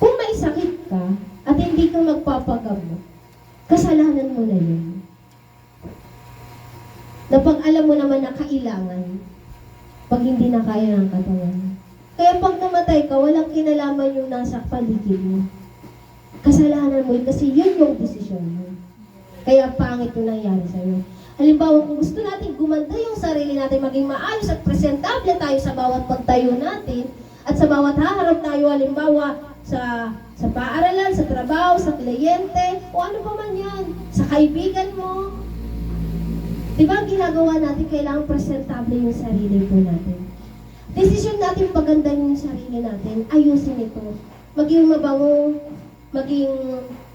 Kung may sakit ka at hindi ka magpapagamot, kasalanan mo na yun. Na pag alam mo naman na kailangan, pag hindi na kaya ng katawan. Kaya pag namatay ka, walang kinalaman yung nasa paligid mo. Kasalanan mo yun kasi yun yung desisyon mo. Kaya pangit yung nangyari sa'yo. Halimbawa, kung gusto natin gumanda yung sarili natin, maging maayos at presentable tayo sa bawat pagtayo natin, at sa bawat haharap tayo, halimbawa, sa paaralan, sa trabaho, sa kliyente, o ano pa man yan, sa kaibigan mo. Diba ang ginagawa natin, kailangan presentable yung sarili po natin. Desisyon natin pagandahin yung sarili natin, ayusin ito. Maging mabango, maging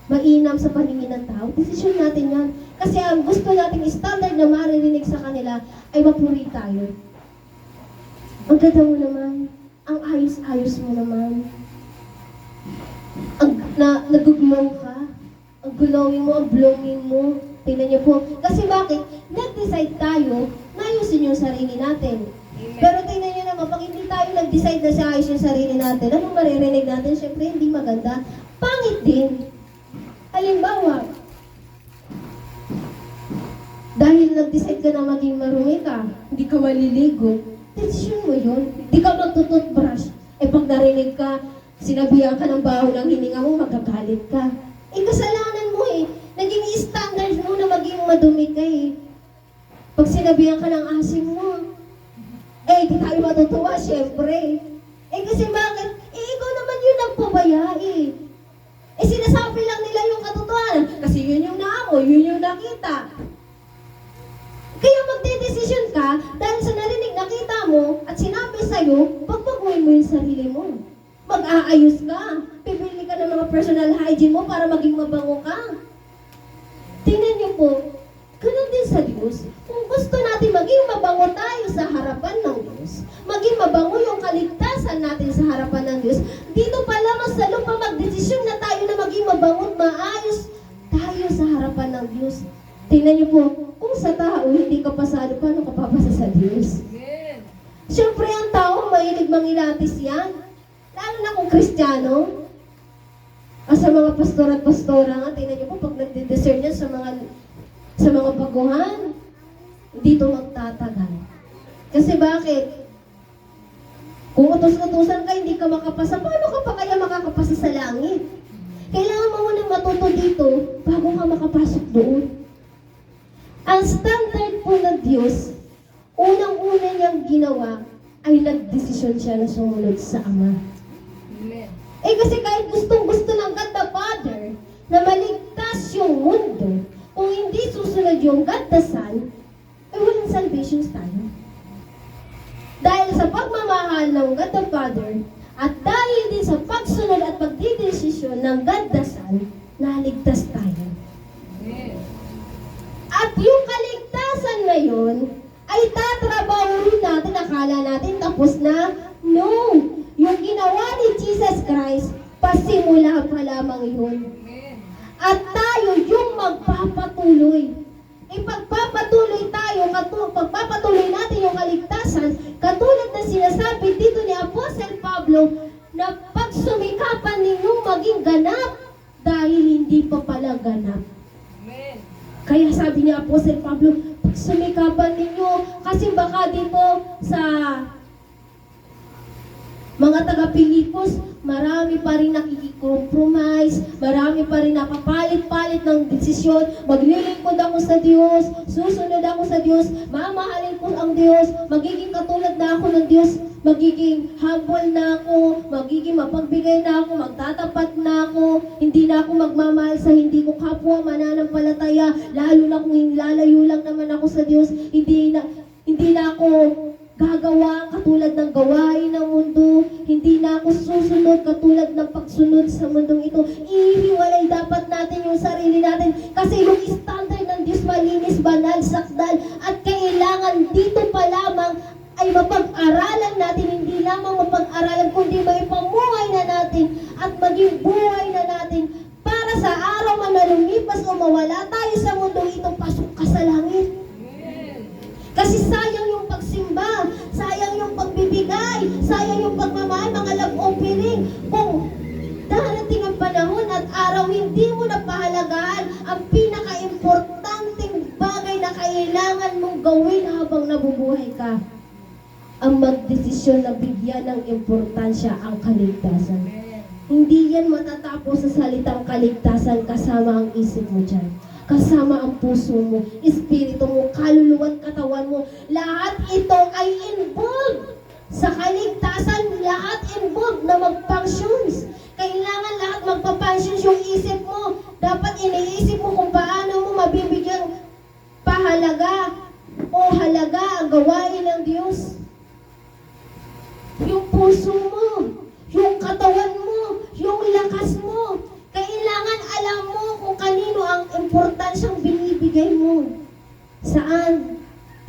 mainam sa paningin ng tao, desisyon natin yan. Kasi ang gusto nating standard na maririnig sa kanila ay mapuri tayo. Ang ganda mo naman, ang ayos-ayos mo naman. Nag-glow ka, ang glowing mo, ang blowing mo. Tingnan niyo po. Kasi bakit? Nag-decide tayo na ayusin yung sarili natin. Pero tingnan niyo naman, pag hindi tayo nag-decide na siya ayos yung sarili natin, anong maririnig natin? Siyempre, hindi maganda. Pangit din. Halimbawa, dahil nag-decide ka na maging marumi ka, hindi ka maliligo, desisyon mo yun. Hindi ka magtututbrush. Eh pag narinig ka, sinabihan ka ng baho ng hininga mo, magagalit ka. Eh kasalanan mo eh. Naging standard mo na maging madumi ka eh. Pag sinabihan ka ng asim mo, eh di tayo matutuwa, syempre. Eh kasi bakit? Eh ikaw naman yun nagpabaya eh. nakita. Kaya magdedesisyon ka dahil sa narinig nakita mo at sinabi sa'yo, pagbaguhin mo yung sarili mo. Mag-aayos ka. Pipili ka ng mga personal hygiene mo para maging mabango ka. Tingnan niyo po, ganun din sa Diyos. Kung gusto natin maging mabango tayo sa harapan ng Diyos, maging mabango yung kaligtasan natin sa harapan ng Diyos, dito pa lamang sa lupa magdesisyon na tayo na maging mabango at maayos tayo sa harapan ng Diyos. Tingnan niyo po, kung sa tao hindi ka pasado, paano ka papasa sa Diyos? Siyempre ang tao mahilig mangilatis yan. Lalo na kung Kristiyano. Sa mga pastor at pastora nga, tingnan niyo po, pag nagdi-discern yan sa mga baguhan, dito magtatagal. Kasi bakit? Kung utos-utosan ka, hindi ka makapasa, paano ka pa kaya makakapasa sa langit? Kailangan mo munang matuto dito bago ka makapasok doon. Ang standard po ng Diyos, unang-una niyang ginawa ay nagdesisyon siya na sumunod sa Ama. Kasi kahit gustong-gusto ng God the Father na maligtas yung mundo, kung hindi susunod yung God the Son, walang salvation tayo. Dahil sa pagmamahal ng God the Father, at dahil din sa pagsunod at pagdidesisyon ng God the Son, naligtas tayo. At yung kaligtasan na yun, ay tatrabahuin natin, akala natin tapos na? No! Yung ginawa ni Jesus Christ, pasimula pa lamang yun. At tayo yung magpapatuloy. Ipagpapatuloy tayo, pagpapatuloy natin yung kaligtasan, katulad na sinasabi dito ni Apostle Pablo, na pagsumikapan ninyong maging ganap, dahil hindi pa pala ganap. Kaya sabi ni Apostle Pablo, pagsumikapan ninyo, kasi baka dito sa mga taga-Pilipos, marami pa rin nakikikompromise, marami pa rin napapalit-palit ng desisyon, maglilingkod ako sa Diyos, susunod ako sa Diyos, mamahalin ko ang Diyos, magiging katulad na ako ng Diyos, magiging humble na ako, magiging mapagbigay na ako, magtatapat na ako, hindi na ako magmamahal sa hindi ko kapwa mananampalataya, lalo na kung lalayo lang naman ako sa Diyos, hindi na ako gagawa katulad ng gawain ng mundo, hindi na ako susunod katulad ng pagsunod sa mundong ito. Ihiwalay dapat natin yung sarili natin kasi yung standard ng Diyos malinis, banal, sakdal at kailangan dito pa lamang ay mapag-aralan natin, hindi lamang mapag-aralan kundi maipamuhay na natin at maging buhay na natin para sa araw man na lumipas o mawala tayo sa mundong ito, pasok ka sa langit. Kasi sayang yung pagsimba, sayang yung pagbibigay, sayang yung pagmamahal, mga love offering. Kung darating ang panahon at araw, hindi mo na pahalagaan ang pinaka-importanting bagay na kailangan mong gawin habang nabubuhay ka. Ang magdesisyon na bigyan ng importansya ang kaligtasan. Hindi yan matatapos sa salitang kaligtasan kasama ang isip mo dyan. Kasama ang puso mo, espiritu mo, kaluluwa at katawan mo. Lahat ito ay involved sa kaligtasan. Lahat involved na mag-functions. Kailangan lahat magpa-functions yung isip mo. Dapat iniisip mo kung paano mo mabibigyang pahalaga o halaga ang gawain ng Diyos. Yung puso mo, yung katawan mo, yung lakas mo. Kailangan alam mo kung kanino ang importansyang binibigay mo. Saan?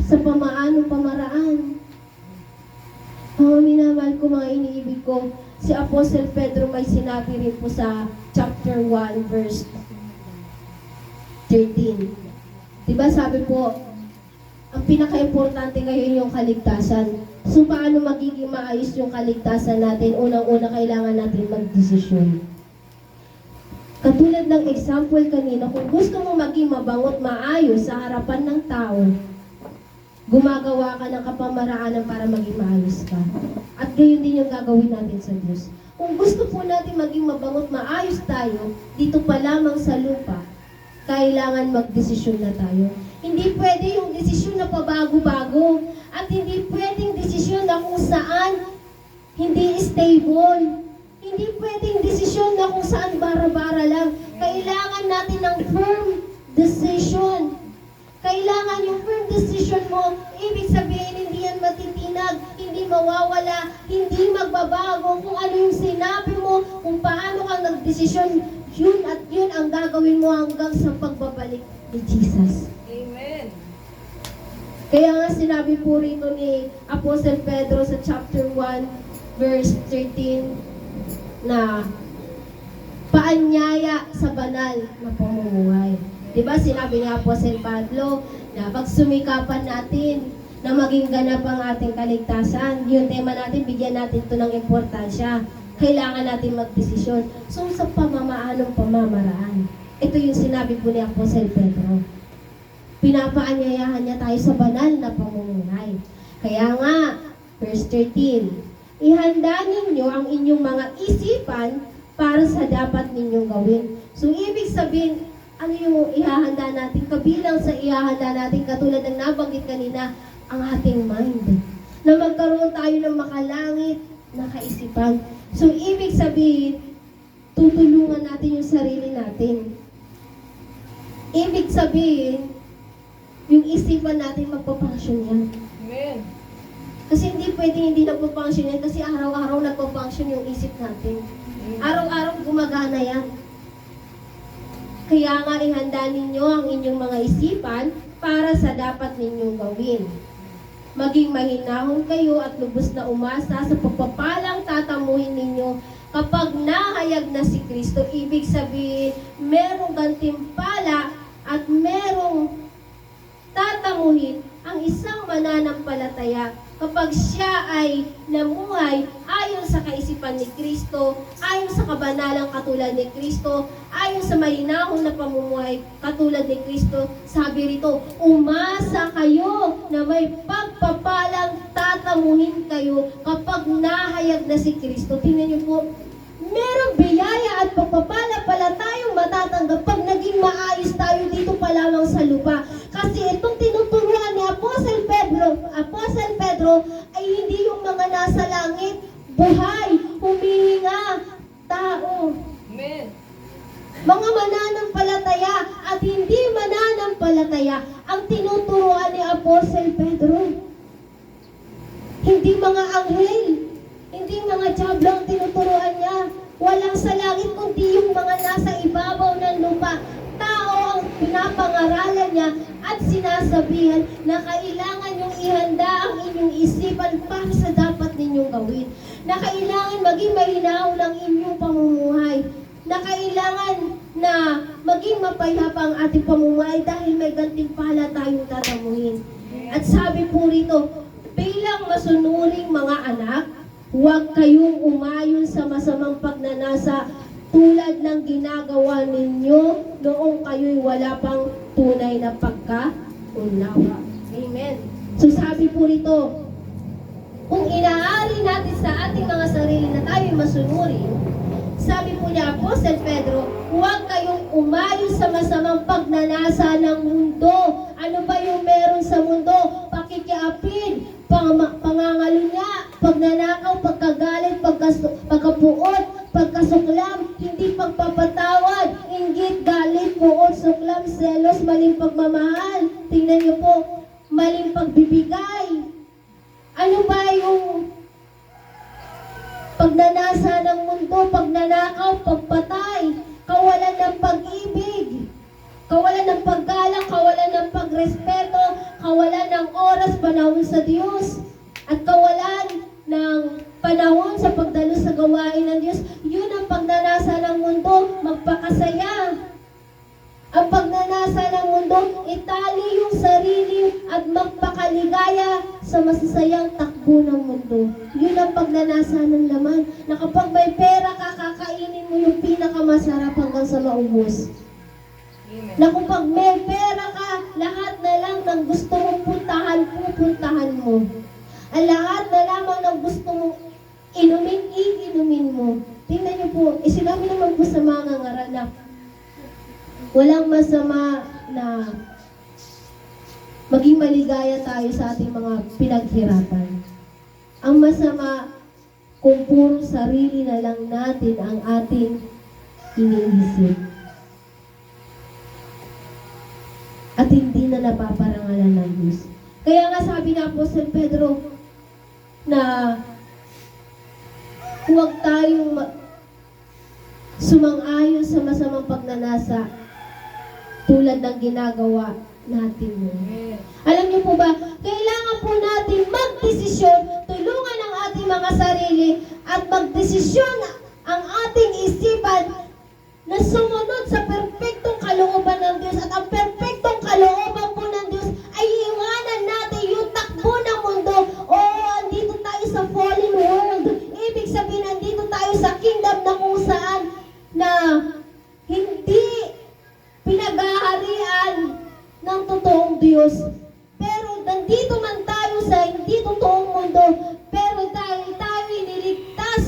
Sa pamaraan. Minamahal ko mga iniibig ko, si Apostle Pedro may sinabi rin po sa chapter 1 verse 13. Diba sabi po, ang pinaka-importante ngayon yung kaligtasan. So paano magiging maayos yung kaligtasan natin? Unang-una kailangan natin magdesisyon. Katulad ng example kanina, kung gusto mo maging mabangot maayos sa harapan ng tao, gumagawa ka ng kapamaraanan para maging maayos ka. At gayon din yung gagawin natin sa Diyos. Kung gusto po natin maging mabangot maayos tayo, dito pa lamang sa lupa, kailangan magdesisyon na tayo. Hindi pwede yung desisyon na pabago-bago. At hindi pwedeng desisyon na kung saan hindi stable. Hindi pwedeng desisyon na kung saan bara-bara lang. Kailangan natin ng firm decision. magdesisyon, yun at yun ang gagawin mo hanggang sa pagbabalik ni Jesus. Amen. Kaya nga sinabi po rito ni Apostle Pedro sa chapter 1, verse 13, na paanyaya sa banal na pamumuhay. Diba sinabi ni Apostle Pablo na pagsumikapan natin na maging ganap ang ating kaligtasan. Yung tema natin, bigyan natin ito ng importansya. Kailangan natin magdesisyon. So sa pamamaraan. Ito yung sinabi po ni Apostle Pedro. Pinapaanyayahan niya tayo sa banal na pamumuhay. Kaya nga, verse 13, ihanda ninyo ang inyong mga isipan para sa dapat ninyong gawin. So, ibig sabihin, ano yung ihahanda natin? Kabilang sa ihahanda natin, katulad ng nabanggit kanina, ang ating mind. Na magkaroon tayo ng makalangit na kaisipan. So, ibig sabihin, tutulungan natin yung sarili natin. Ibig sabihin, yung isipan natin magpapunction yan. Amen. Kasi hindi pwedeng hindi nagpapunction yan kasi araw-araw nagpapunction yung isip natin. Araw-araw gumagana yan. Kaya nga ihanda ninyo ang inyong mga isipan para sa dapat ninyong gawin. Maging mahinahon kayo at lubos na umasa sa pagpapalang tatamuhin ninyo kapag nahayag na si Kristo. Ibig sabihin, merong gantimpala at merong tatamuhin ang isang mananampalataya kapag siya ay namuhay ayon sa kaisipan ni Kristo, ayon sa kabanalang katulad ni Kristo, ayon sa mahinahon na pamumuhay katulad ni Kristo. Sabi rito, umasa kayo na may pagpapalang tatamuhin kayo kapag nahayag na si Kristo. Tingnan niyo po, merong biyaya at pagpapala pala tayong matatanggap pag naging maayos tayo dito pa lamang sa lupa. Kasi itong tinuturuan ni Apostle Pedro ay hindi yung mga nasa langit, buhay, humihinga, tao. Amen. Mga mananampalataya at hindi mananampalataya ang tinuturuan ni Apostle Pedro. Hindi mga anghel, hindi mga diablo ang tinuturuan niya. Walang sa langit kundi yung mga nasa ibabaw ng lupa. Tao ang pinapangaralan niya at sinasabihan na kailangan yung ihanda ang inyong isipan para sa dapat ninyong gawin. Na kailangan maging mahinahon ang inyong pamumuhay. Na kailangan na maging mapayapa ang ating pamumuhay dahil may gantimpala tayong tatamuhin. At sabi po rito, bilang masunuring mga anak, huwag kayong umayon sa masamang pagnanasa tulad ng ginagawa ninyo noong kayo'y wala pang tunay na pagkaunawa. Amen. So sabi po rito, kung inaari natin sa ating mga sarili na tayo'y masunurin, sabi po ni Apostle Pedro, huwag kayong umayon sa masamang pagnanasa ng mundo. Ano ba yung meron sa mundo? Pakikiapid, pangangalunya, pagnanakaw, pagkagalit, pagkapuot, pagkasuklam, hindi pagpapatawad, inggit, galit, puot, suklam, selos, maling pagmamahal. Tingnan niyo po, maling pagbibigay. Ano ba yung pagnanasa ng mundo, pagnanakaw, pagpatay, kawalan ng pag-ibig, kawalan ng paggalang, kawalan ng pagrespeto, kawalan ng oras, panahon sa Diyos, at kawalan ng panahon sa pagdalo sa gawain ng Diyos. Yun ang pagnanasa ng mundo, magpakasaya. Ang pagnanasa ng mundo, itali yung sarili at magpakaligaya sa masasayang takbo ng mundo. Yun ang pagnanasa ng laman. Na kapag may pera ka, kakainin mo yung pinakamasarap hanggang sa maubos. Amen. Na kapag may pera ka, lahat na lang ng gusto mong puntahan, pupuntahan mo. Ang lahat na lamang ng gusto mong inumin, iinumin mo. Tingnan niyo po, sinabi naman po sa mga ngaral na walang masama na maging maligaya tayo sa ating mga pinaghirapan. Ang masama kung puro sarili na lang natin ang ating iniisip. At hindi na napaparangalan ng Diyos. Kaya nga sabi ni Apostle Pedro na huwag tayong sumang-ayon sa masamang pagnanasa tulad ng ginagawa natin ngayon. Alam niyo po ba, kailangan po natin magdesisyon, tulungan ang ating mga sarili at magdesisyon ang ating isipan na sumunod sa perpektong kalooban ng Diyos, at ang perpektong kalooban po ng Diyos ay iwanan natin yung takbo ng mundo. Andito tayo sa fallen world. Ibig sabihin, andito tayo sa kingdom na kung saan na hindi pinag-aharian ng totoong Diyos. Pero nandito man tayo sa hindi totoong mundo, pero dahil tayo iniligtas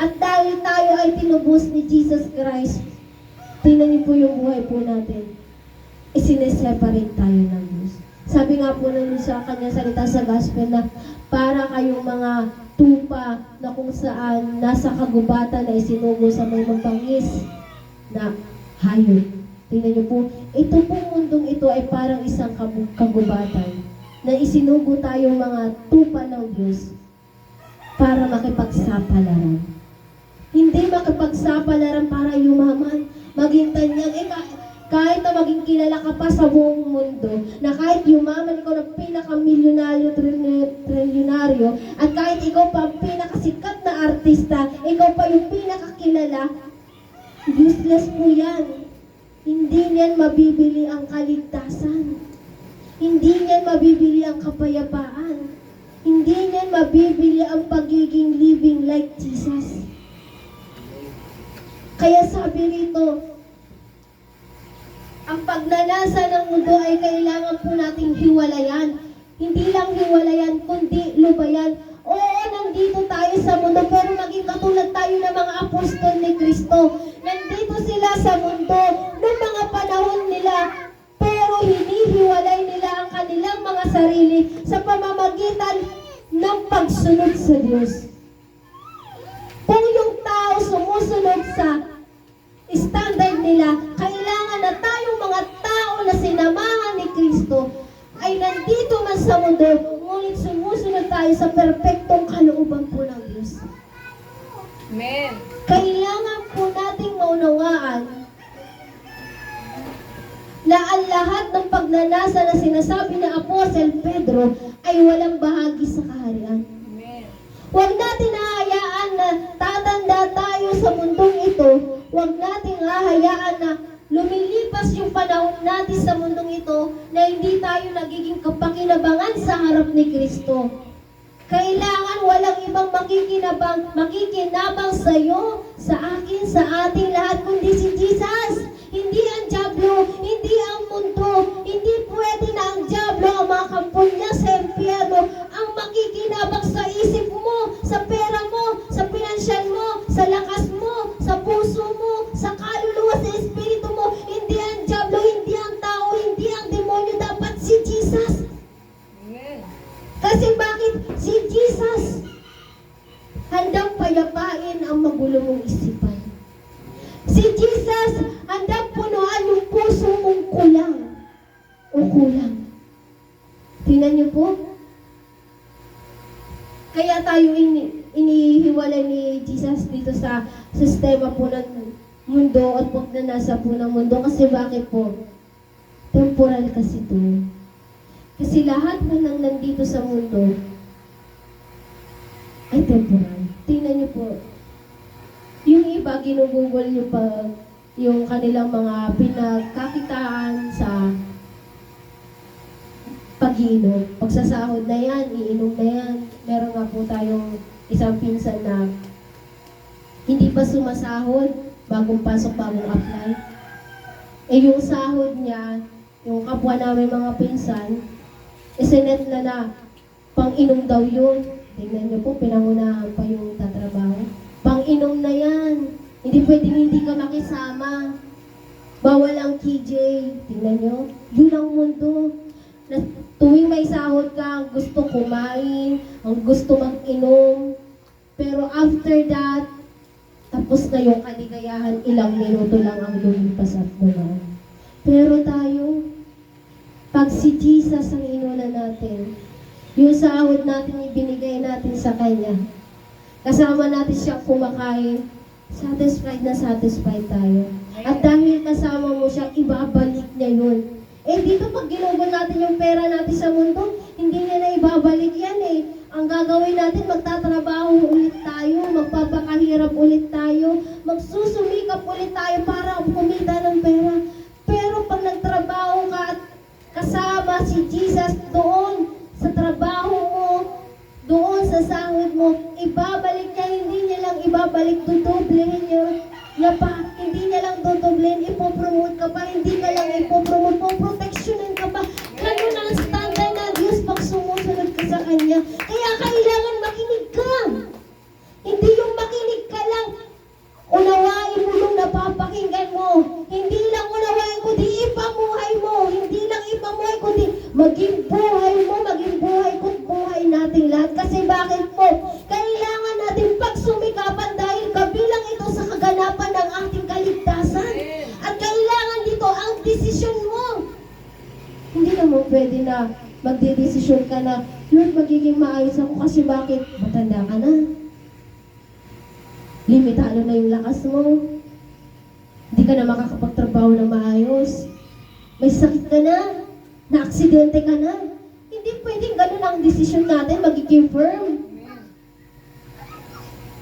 at dahil tayo ay tinubos ni Jesus Christ, tingnan niyo po yung buhay po natin. Isineseparate tayo ng Diyos. Sabi nga po ng Diyos sa kanyang salita sa gospel na para kayong mga tupa na kung saan nasa kagubatan na isinugo sa may mabangis na hayop. Tingnan niyo po, ito pong mundong ito ay parang isang kagubatan na isinugo tayong mga tupa ng Diyos para makipagsapalaran. Hindi makipagsapalaran para yumaman, maging tanyag. Kahit na maging kilala ka pa sa buong mundo, na kahit yumaman ikaw ng pinaka-milyonaryo, trilyonaryo, at kahit ikaw pa ang pinakasikat na artista, ikaw pa yung pinakakilala, useless po yan. Hindi niyan mabibili ang kaligtasan. Hindi niyan mabibili ang kapayapaan. Hindi niyan mabibili ang pagiging living like Jesus. Kaya sabi rito, ang pagnanasa ng mundo ay kailangan po nating hiwalayan. Hindi lang hiwalayan, kundi lubayan. Oo, nandito tayo sa mundo, pero maging katulad tayo ng mga apostol ni Kristo. Nandito sila sa mundo noong mga panahon nila, pero hinihiwalay nila ang kanilang mga sarili sa pamamagitan ng pagsunod sa Diyos. Kung yung tao sumusunod sa standard nila, kailangan na tayong mga tao na sinamahan ni Kristo ay nandito man sa mundo, ngunit sumusunod tayo sa perpektong kalooban po ng Diyos. Amen. Kailangan po nating maunawaan na ang lahat ng pagnanasa na sinasabi ni Apostle Pedro ay walang bahagi sa kaharian. Amen. Huwag natin hahayaan na tatanda tayo sa mundong ito. Huwag natin hahayaan na lumilipas yung panahon natin sa mundong ito na hindi tayo nagiging kapakinabangan sa harap ni Kristo. Kailangan walang ibang makikinabang sa iyo, sa akin, sa ating lahat, kundi si Jesus. Hindi ang dyablo, hindi ang mundo, hindi pwede na ang dyablo, ang mga kampon niya sa impyerno, ang makikinabang sa isip mo, sa pera mo, sa pinansyal mo, sa lakas mo, sa puso mo, sa kaluluwa, sa espiritu mo. Hindi ang dyablo, hindi ang tao, hindi ang demonyo, dapat si Jesus. Amen. Kasi bakit? Si Jesus handang payapain ang magulo mong isipan. Si Jesus handang punuan yung puso mong kulang o kulang. Tingnan niyo po. Kaya tayo inihiwalay ni Jesus dito sa sistema po ng mundo at pagnanasa po ng mundo. Kasi bakit po? Temporal kasi ito. Kasi lahat po nang nandito sa mundo ay temporal. Tingnan niyo po. Yung iba, ginugugol niyo pa yung kanilang mga pinagkakitaan sa pag-iinom. Pagsasahod na yan, iinom na yan. Meron nga po tayong isang pinsan na hindi pa sumasahod, bagong pasok, bagong apply. Yung sahod niya, yung kapwa namin mga pinsan, isinet na pang-inom daw yun. Tingnan niyo po, pinangunahan pa yung tatrabaho. Pang-inom na yan. Hindi pwedeng hindi ka makisama. Bawal ang KJ. Tingnan niyo, yun ang mundo. Na tuwing may sahod ka, ang gusto kumain, ang gusto mag-inom. Pero after that, tapos na yung kaligayahan, ilang minuto lang ang lumipas at naman. Pero tayo, pag si Jesus ang inuna natin, yung sahod natin ibinigay natin sa Kanya, kasama natin siya kumakain, satisfied na satisfied tayo. At dahil kasama mo siya, ibabalik niya yun. Eh dito pag ginugol natin yung pera natin sa mundo, hindi niya na ibabalik yan eh. Ang gagawin natin, magtatrabaho ulit tayo, magpapakahirap ulit tayo, magsusumikap ulit tayo para kumita ng pera. Pero pag nagtrabaho ka at kasama si Jesus doon sa trabaho mo, doon sa sahod mo, ibabalik niya, hindi niya lang ibabalik, dudoblehin niya pa, hindi niya lang dudoblehin, ipopromote ka pa, hindi ka lang ipopromote, poproteksyonan ka pa. Ganun ang standard ng Diyos pag sumusunod ka sa Kanya. Kaya kailangan makinig ka. Hindi yung makinig ka lang, unawain mo yung napapakinggan mo. Hindi lang unawain, kundi ipamuhay mo. Hindi lang ipamuhay, kundi maging buhay mo, maging buhay ko't buhay nating lahat. Kasi bakit po? Kailangan natin pagsumikapan dahil kabilang ito sa kaganapan ng ating kaligtasan. At kailangan dito ang desisyon mo. Hindi naman pwede na magdedesisyon ka na, Lord, magiging maayos ako kasi bakit? Matanda ka na. Limitado na yung lakas mo. Hindi ka na makakapagtrabaho ng maayos. May sakit ka na. Na-aksidente ka na. Hindi pwedeng ganun ang desisyon natin, magiging firm.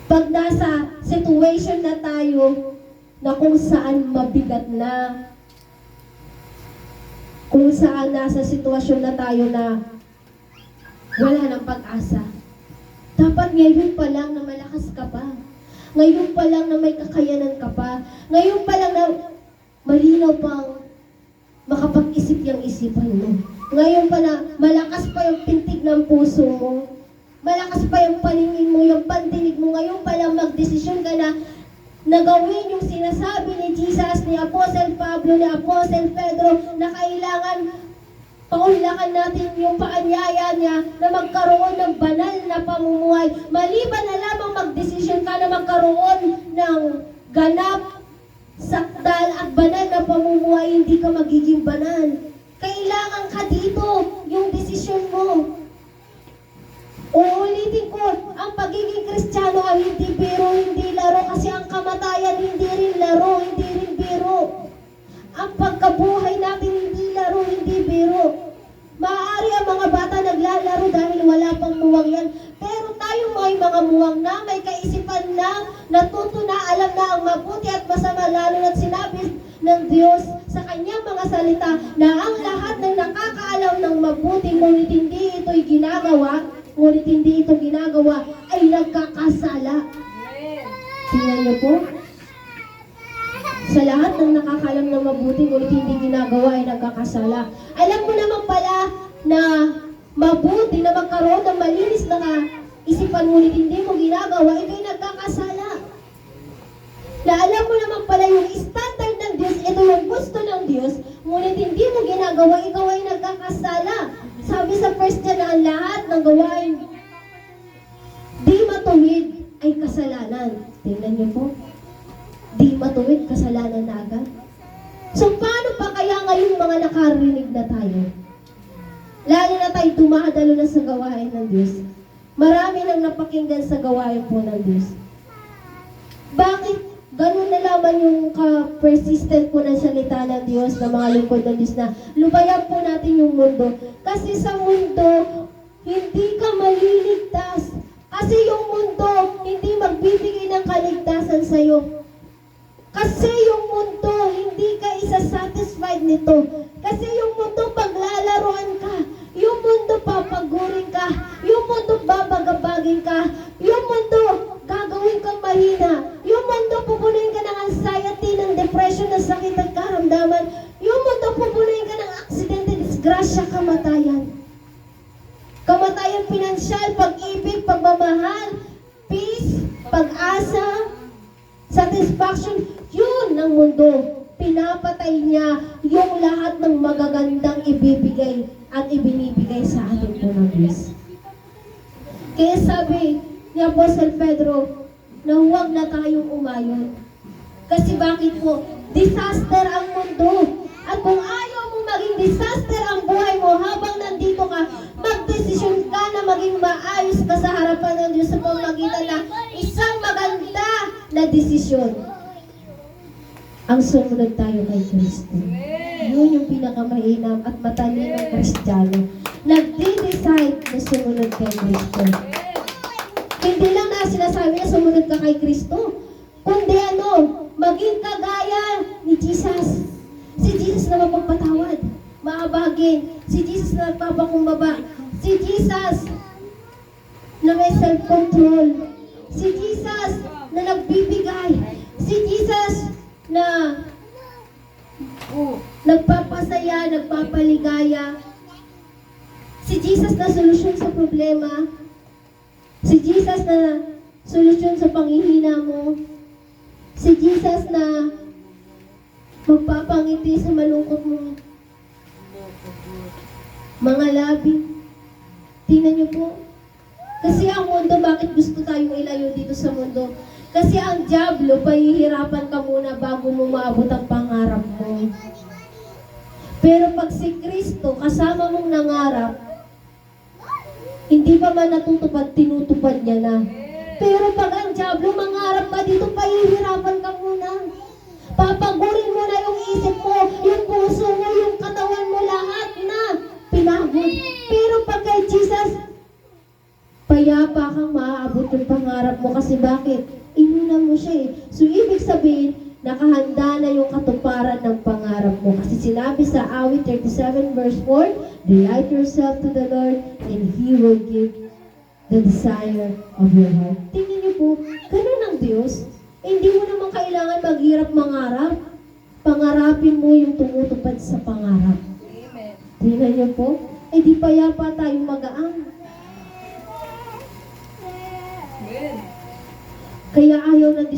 Pag nasa situation na tayo na kung saan mabigat na, kung saan nasa sitwasyon na tayo na wala ng pag-asa, dapat ngayon pa lang na malakas ka pa. Ngayon pa lang na may kakayanan ka pa. Ngayon pa lang na malinaw pang makapag-isip yung isipan mo. Ngayon pa na malakas pa yung pintig ng puso mo. Malakas pa yung paningin mo, yung pandinig mo. Ngayon pa lang magdesisyon ka na gawin yung sinasabi ni Jesus, ni Apostle Pablo, ni Apostle Pedro, na kailangan paunlakan natin yung paanyaya niya na magkaroon ng banal na pamumuhay. Maliban na lamang magdesisyon ka na magkaroon ng ganap, sakdal at banal na pamumuhay, hindi ka magiging banal. Kailangan ka dito yung desisyon mo. Uulitin ko, ang pagiging Kristiyano ay hindi biro, hindi laro, kasi ang kamatayan hindi rin laro, hindi rin biro. Ang pagkabuhay natin hindi laro, hindi biro. Maaari ang mga bata naglalaro dahil wala pang muwang yan. Pero tayo mga muwang na, may kaisipan na, natuto na, alam na ang mabuti at masama, lalo na't sinabi ng Diyos sa kanyang mga salita na ang lahat ng nakakaalam ng mabuti, ngunit hindi ito'y ginagawa, ay nagkakasala. Tingnan niyo po. Sa lahat ng nakakalam ng mabuti, ngunit hindi ginagawa, ay nagkakasala. Alam mo naman pala na mabuti na magkaroon ng malinis na isipan, ngunit hindi mo ginagawa, ikaw'y nagkakasala. Na alam mo naman pala yung standard ng Diyos, ito yung gusto ng Diyos, ngunit hindi mo ginagawa, ikaw ay nagkakasala. Sabi sa 1 John na ang lahat ng gawain di matuwid ay kasalanan. Tingnan niyo po. Di matuwid, kasalanan na agad. So, paano pa kaya ngayong mga nakarinig na tayo? Lalo na tayo dumadalo na sa gawain ng Diyos. Marami nang napakinggan sa gawain po ng Diyos. Bakit ganun na lamang yung persistent po ng salita ng Diyos, ng mga lingkod ng Diyos na lubayan po natin yung mundo? Kasi sa mundo, hindi ka maliligtas. Kasi yung mundo, hindi magbibigay ng kaligtasan sa'yo. Kasi yung mundo, hindi ka isa-satisfied nito. Kasi yung mundo, paglalaroan ka. Yung mundo, papagurin ka. Yung mundo, babagabagin ka. Yung mundo, gagawin kang mahina. Yung mundo, pupunuin ka ng anxiety, ng depression, ng sakit at karamdaman. Yung mundo, pupunuin ka ng aksidente, disgrasya, kamatayan. Kamatayan pinansyal, pag-ibig, pagmamahal, peace, pag-asa, satisfaction. Yun ang mundo. Pinapatay niya yung lahat ng magagandang ibibigay at ibinibigay sa atin po ng Diyos. Kaya sabi ni Apostle Pedro na huwag na tayong umayon. Kasi bakit po? Disaster ang mundo. At kung ayaw mo maging disaster ang buhay mo habang nandito ka, magdesisyon ka na maging maayos ka sa harapan ng Diyos sa pamagitan na isang maganda na desisyon ang sumunod tayo kay Kristo. Yun yung pinakamainam at matalinong Kristiyano. Nagde-decide na sumunod kay Kristo. Hindi lang na sinasabi na sumunod ka kay Kristo, kundi maging kagaya ni Jesus. Si Jesus na mapagpatawad, maabagin. Si Jesus na nagpapakumbaba. Si Jesus na may self-control. Si Jesus na nagbibigay. Si Jesus na nagpapasaya, nagpapaligaya. Si Jesus na solusyon sa problema. Si Jesus na solusyon sa panghihina mo. Si Jesus na magpapangiti sa malungkot mo. Mga labi. Tingnan niyo po. Kasi ang mundo, bakit gusto tayong ilayo dito sa mundo? Kasi ang dyablo, pahihirapan ka muna bago mo maabot ang pangarap mo. Pero pag si Kristo, kasama mong nangarap, hindi pa man natutupad, tinutupad niya na. Pero pag ang dyablo, mangarap ka dito, pahihirapan ka muna. Papagurin mo na yung isip mo, yung puso mo, yung katawan mo, lahat na pinagod. Pero pag kay Jesus, payapa kang maaabot yung pangarap mo. Kasi bakit? Inuna mo siya eh. So, ibig sabihin, nakahanda na yung katuparan ng pangarap mo. Kasi sinabi sa awit 37 verse 4, delight yourself to the Lord and He will give the desire of your heart. Tingnan niyo po, ganun ang Diyos. Hindi mo naman kailangan maghirap mangarap. Pangarapin mo yung tumutupad sa pangarap. Amen. Tingnan niyo po, di payapa tayong magaan. Amen. Kaya ayaw ng